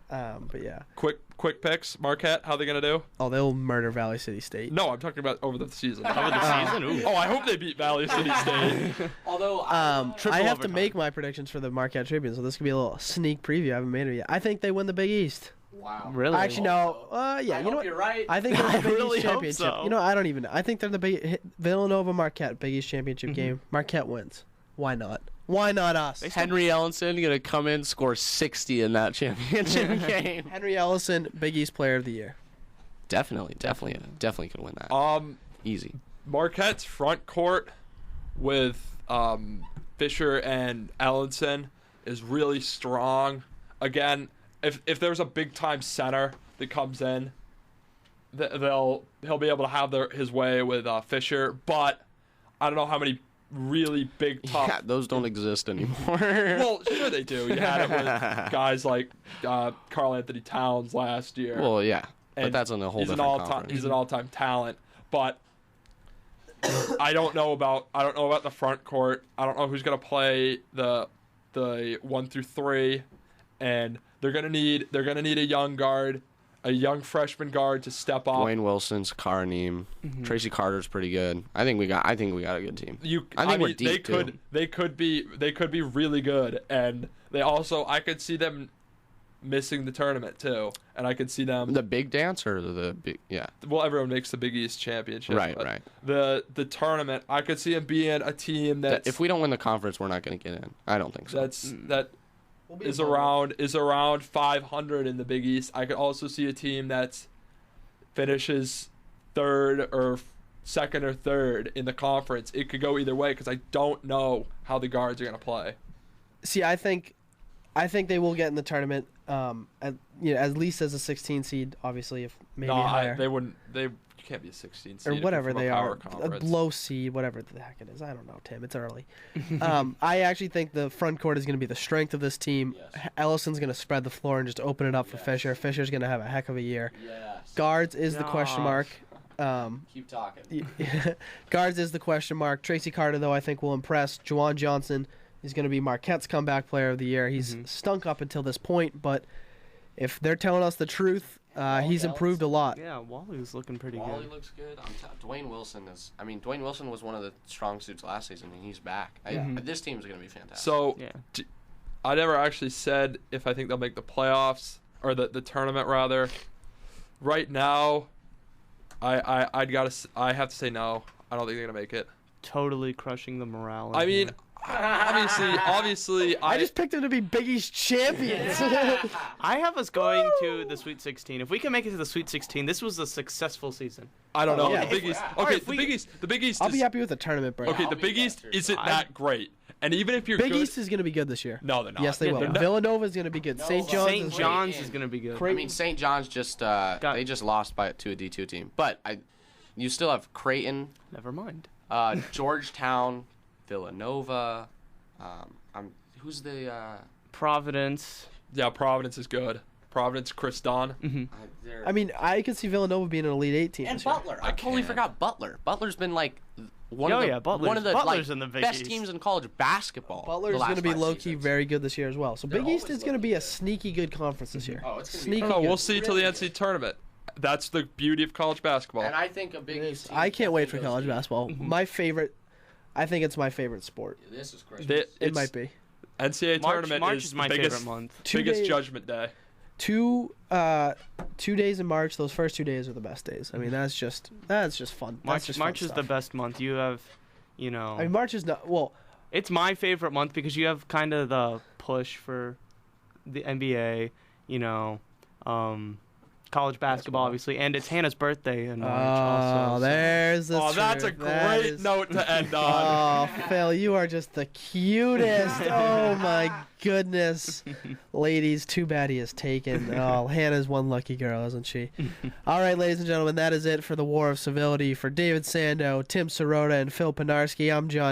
But yeah. Quick picks. Marquette, how they gonna do? Oh, they'll murder Valley City State. No, I'm talking about over the season. Over the season? Ooh. Oh, I hope they beat Valley City State. Although, I have to overtime. make my predictions for the Marquette Tribune, so this could be a little sneak preview. I haven't made it yet. I think they win the Big East. wow. Really? Actually, no. Yeah, you know what? You're right. I think they're the Big really East hope championship. so. You know, I don't even know. I think they're the big Villanova Marquette Big East championship game. Marquette wins. Why not? Why not us? Henry Ellenson going to come in, score 60 in that championship game. Henry Ellison, Big East Player of the Year. Definitely could win that. Easy. Marquette's front court with Fisher and Ellenson is really strong. Again, if there's a big time center that comes in, he'll be able to have his way with Fisher. But I don't know how many really big tough. Yeah, those don't exist anymore. Well, sure they do. You had it with guys like Karl Anthony Towns last year. Well, yeah, but And that's on a whole different conference. He's an all-time talent, but I don't know about the front court. I don't know who's gonna play the 1 through 3, and they're gonna need a young guard, a young freshman guard to step up. Dwayne Wilson's Kareem. Tracy Carter's pretty good. I think we got a good team. I think we're deep too. They could be really good, and they also I could see them missing the tournament too, and I could see them The big dance or the big Well, everyone makes the Big East championship. Right, but right. The tournament, I could see them being a team that if we don't win the conference, we're not going to get in. I don't think so. that is around 500 in the Big East. I could also see a team that finishes second or third in the conference. It could go either way because I don't know how the guards are going to play. See, I think they will get in the tournament. At least as a 16 seed, obviously, if maybe higher. They wouldn't. You can't be a 16 seed or whatever from a they power are, conference. a low seed, whatever the heck it is. I don't know, Tim. It's early. I actually think the front court is going to be the strength of this team. Yes. Ellison's going to spread the floor and just open it up for Fisher. Fisher's going to have a heck of a year. Yes. Guards is the question mark. Keep talking. Guards is the question mark. Tracy Carter, though, I think will impress. Juwan Johnson is going to be Marquette's comeback player of the year. He's stunk up until this point, but if they're telling us the truth, he's improved a lot. Yeah, Wally's looking pretty Wally good. looks good. Dwayne Wilson is. I mean, Dwayne Wilson was one of the strong suits last season, and he's back. This team's going to be fantastic. So, Yeah. I never actually said if I think they'll make the playoffs or the tournament rather. Right now, I have to say no. I don't think they're gonna make it. Totally crushing the morale. I mean, obviously, I just picked them to be Big East champions. I have us going to the Sweet 16. If we can make it to the Sweet 16, this was a successful season. I don't know. Yeah. The Big East. Okay, the Big East. I'll be happy with the tournament break. Okay, the Big East isn't that great, and even if you're Big good, East is going to be good this year. No, they're not. Yes, they will. they're not. Villanova is going to be good. St. John's is going to be good. I mean, St. John's just they just lost to a D2 team, but you still have Creighton. Never mind. Georgetown, Villanova. Who's the Providence. Yeah, Providence is good. Providence, Chris Dunn. I mean, I could see Villanova being an Elite 8 team. And this year. Butler. I totally forgot Butler. Butler's been like one of the Butler's in the Big best East. teams in college basketball. Butler's going to be low-key very good this year as well. So Big East is going to be a sneaky good conference this year. Oh, it's gonna sneaky. Oh, good. we'll see till the NCAA tournament. That's the beauty of college basketball. And I think a Big East team I can't wait for goes college deep. basketball. My favorite. I think it's my favorite sport. This is crazy. It might be. NCAA tournament March is my biggest, favorite month. Biggest days- judgment day. 2 days in March. Those first 2 days are the best days. I mean, that's just fun. That's just March fun is the stuff. best month. You have, you know. I mean, March is not well. It's my favorite month because you have kind of the push for the NBA, you know, college basketball, obviously, and it's Hannah's birthday in March also. Oh, there's the that's a great note to end on. Oh, Phil, you are just the cutest. Oh, my goodness. Ladies, too bad he is taken. Oh, Hannah's one lucky girl, isn't she? All right, ladies and gentlemen, that is it for the War of Civility. For David Sando, Tim Sirota, and Phil Pinarski, I'm John.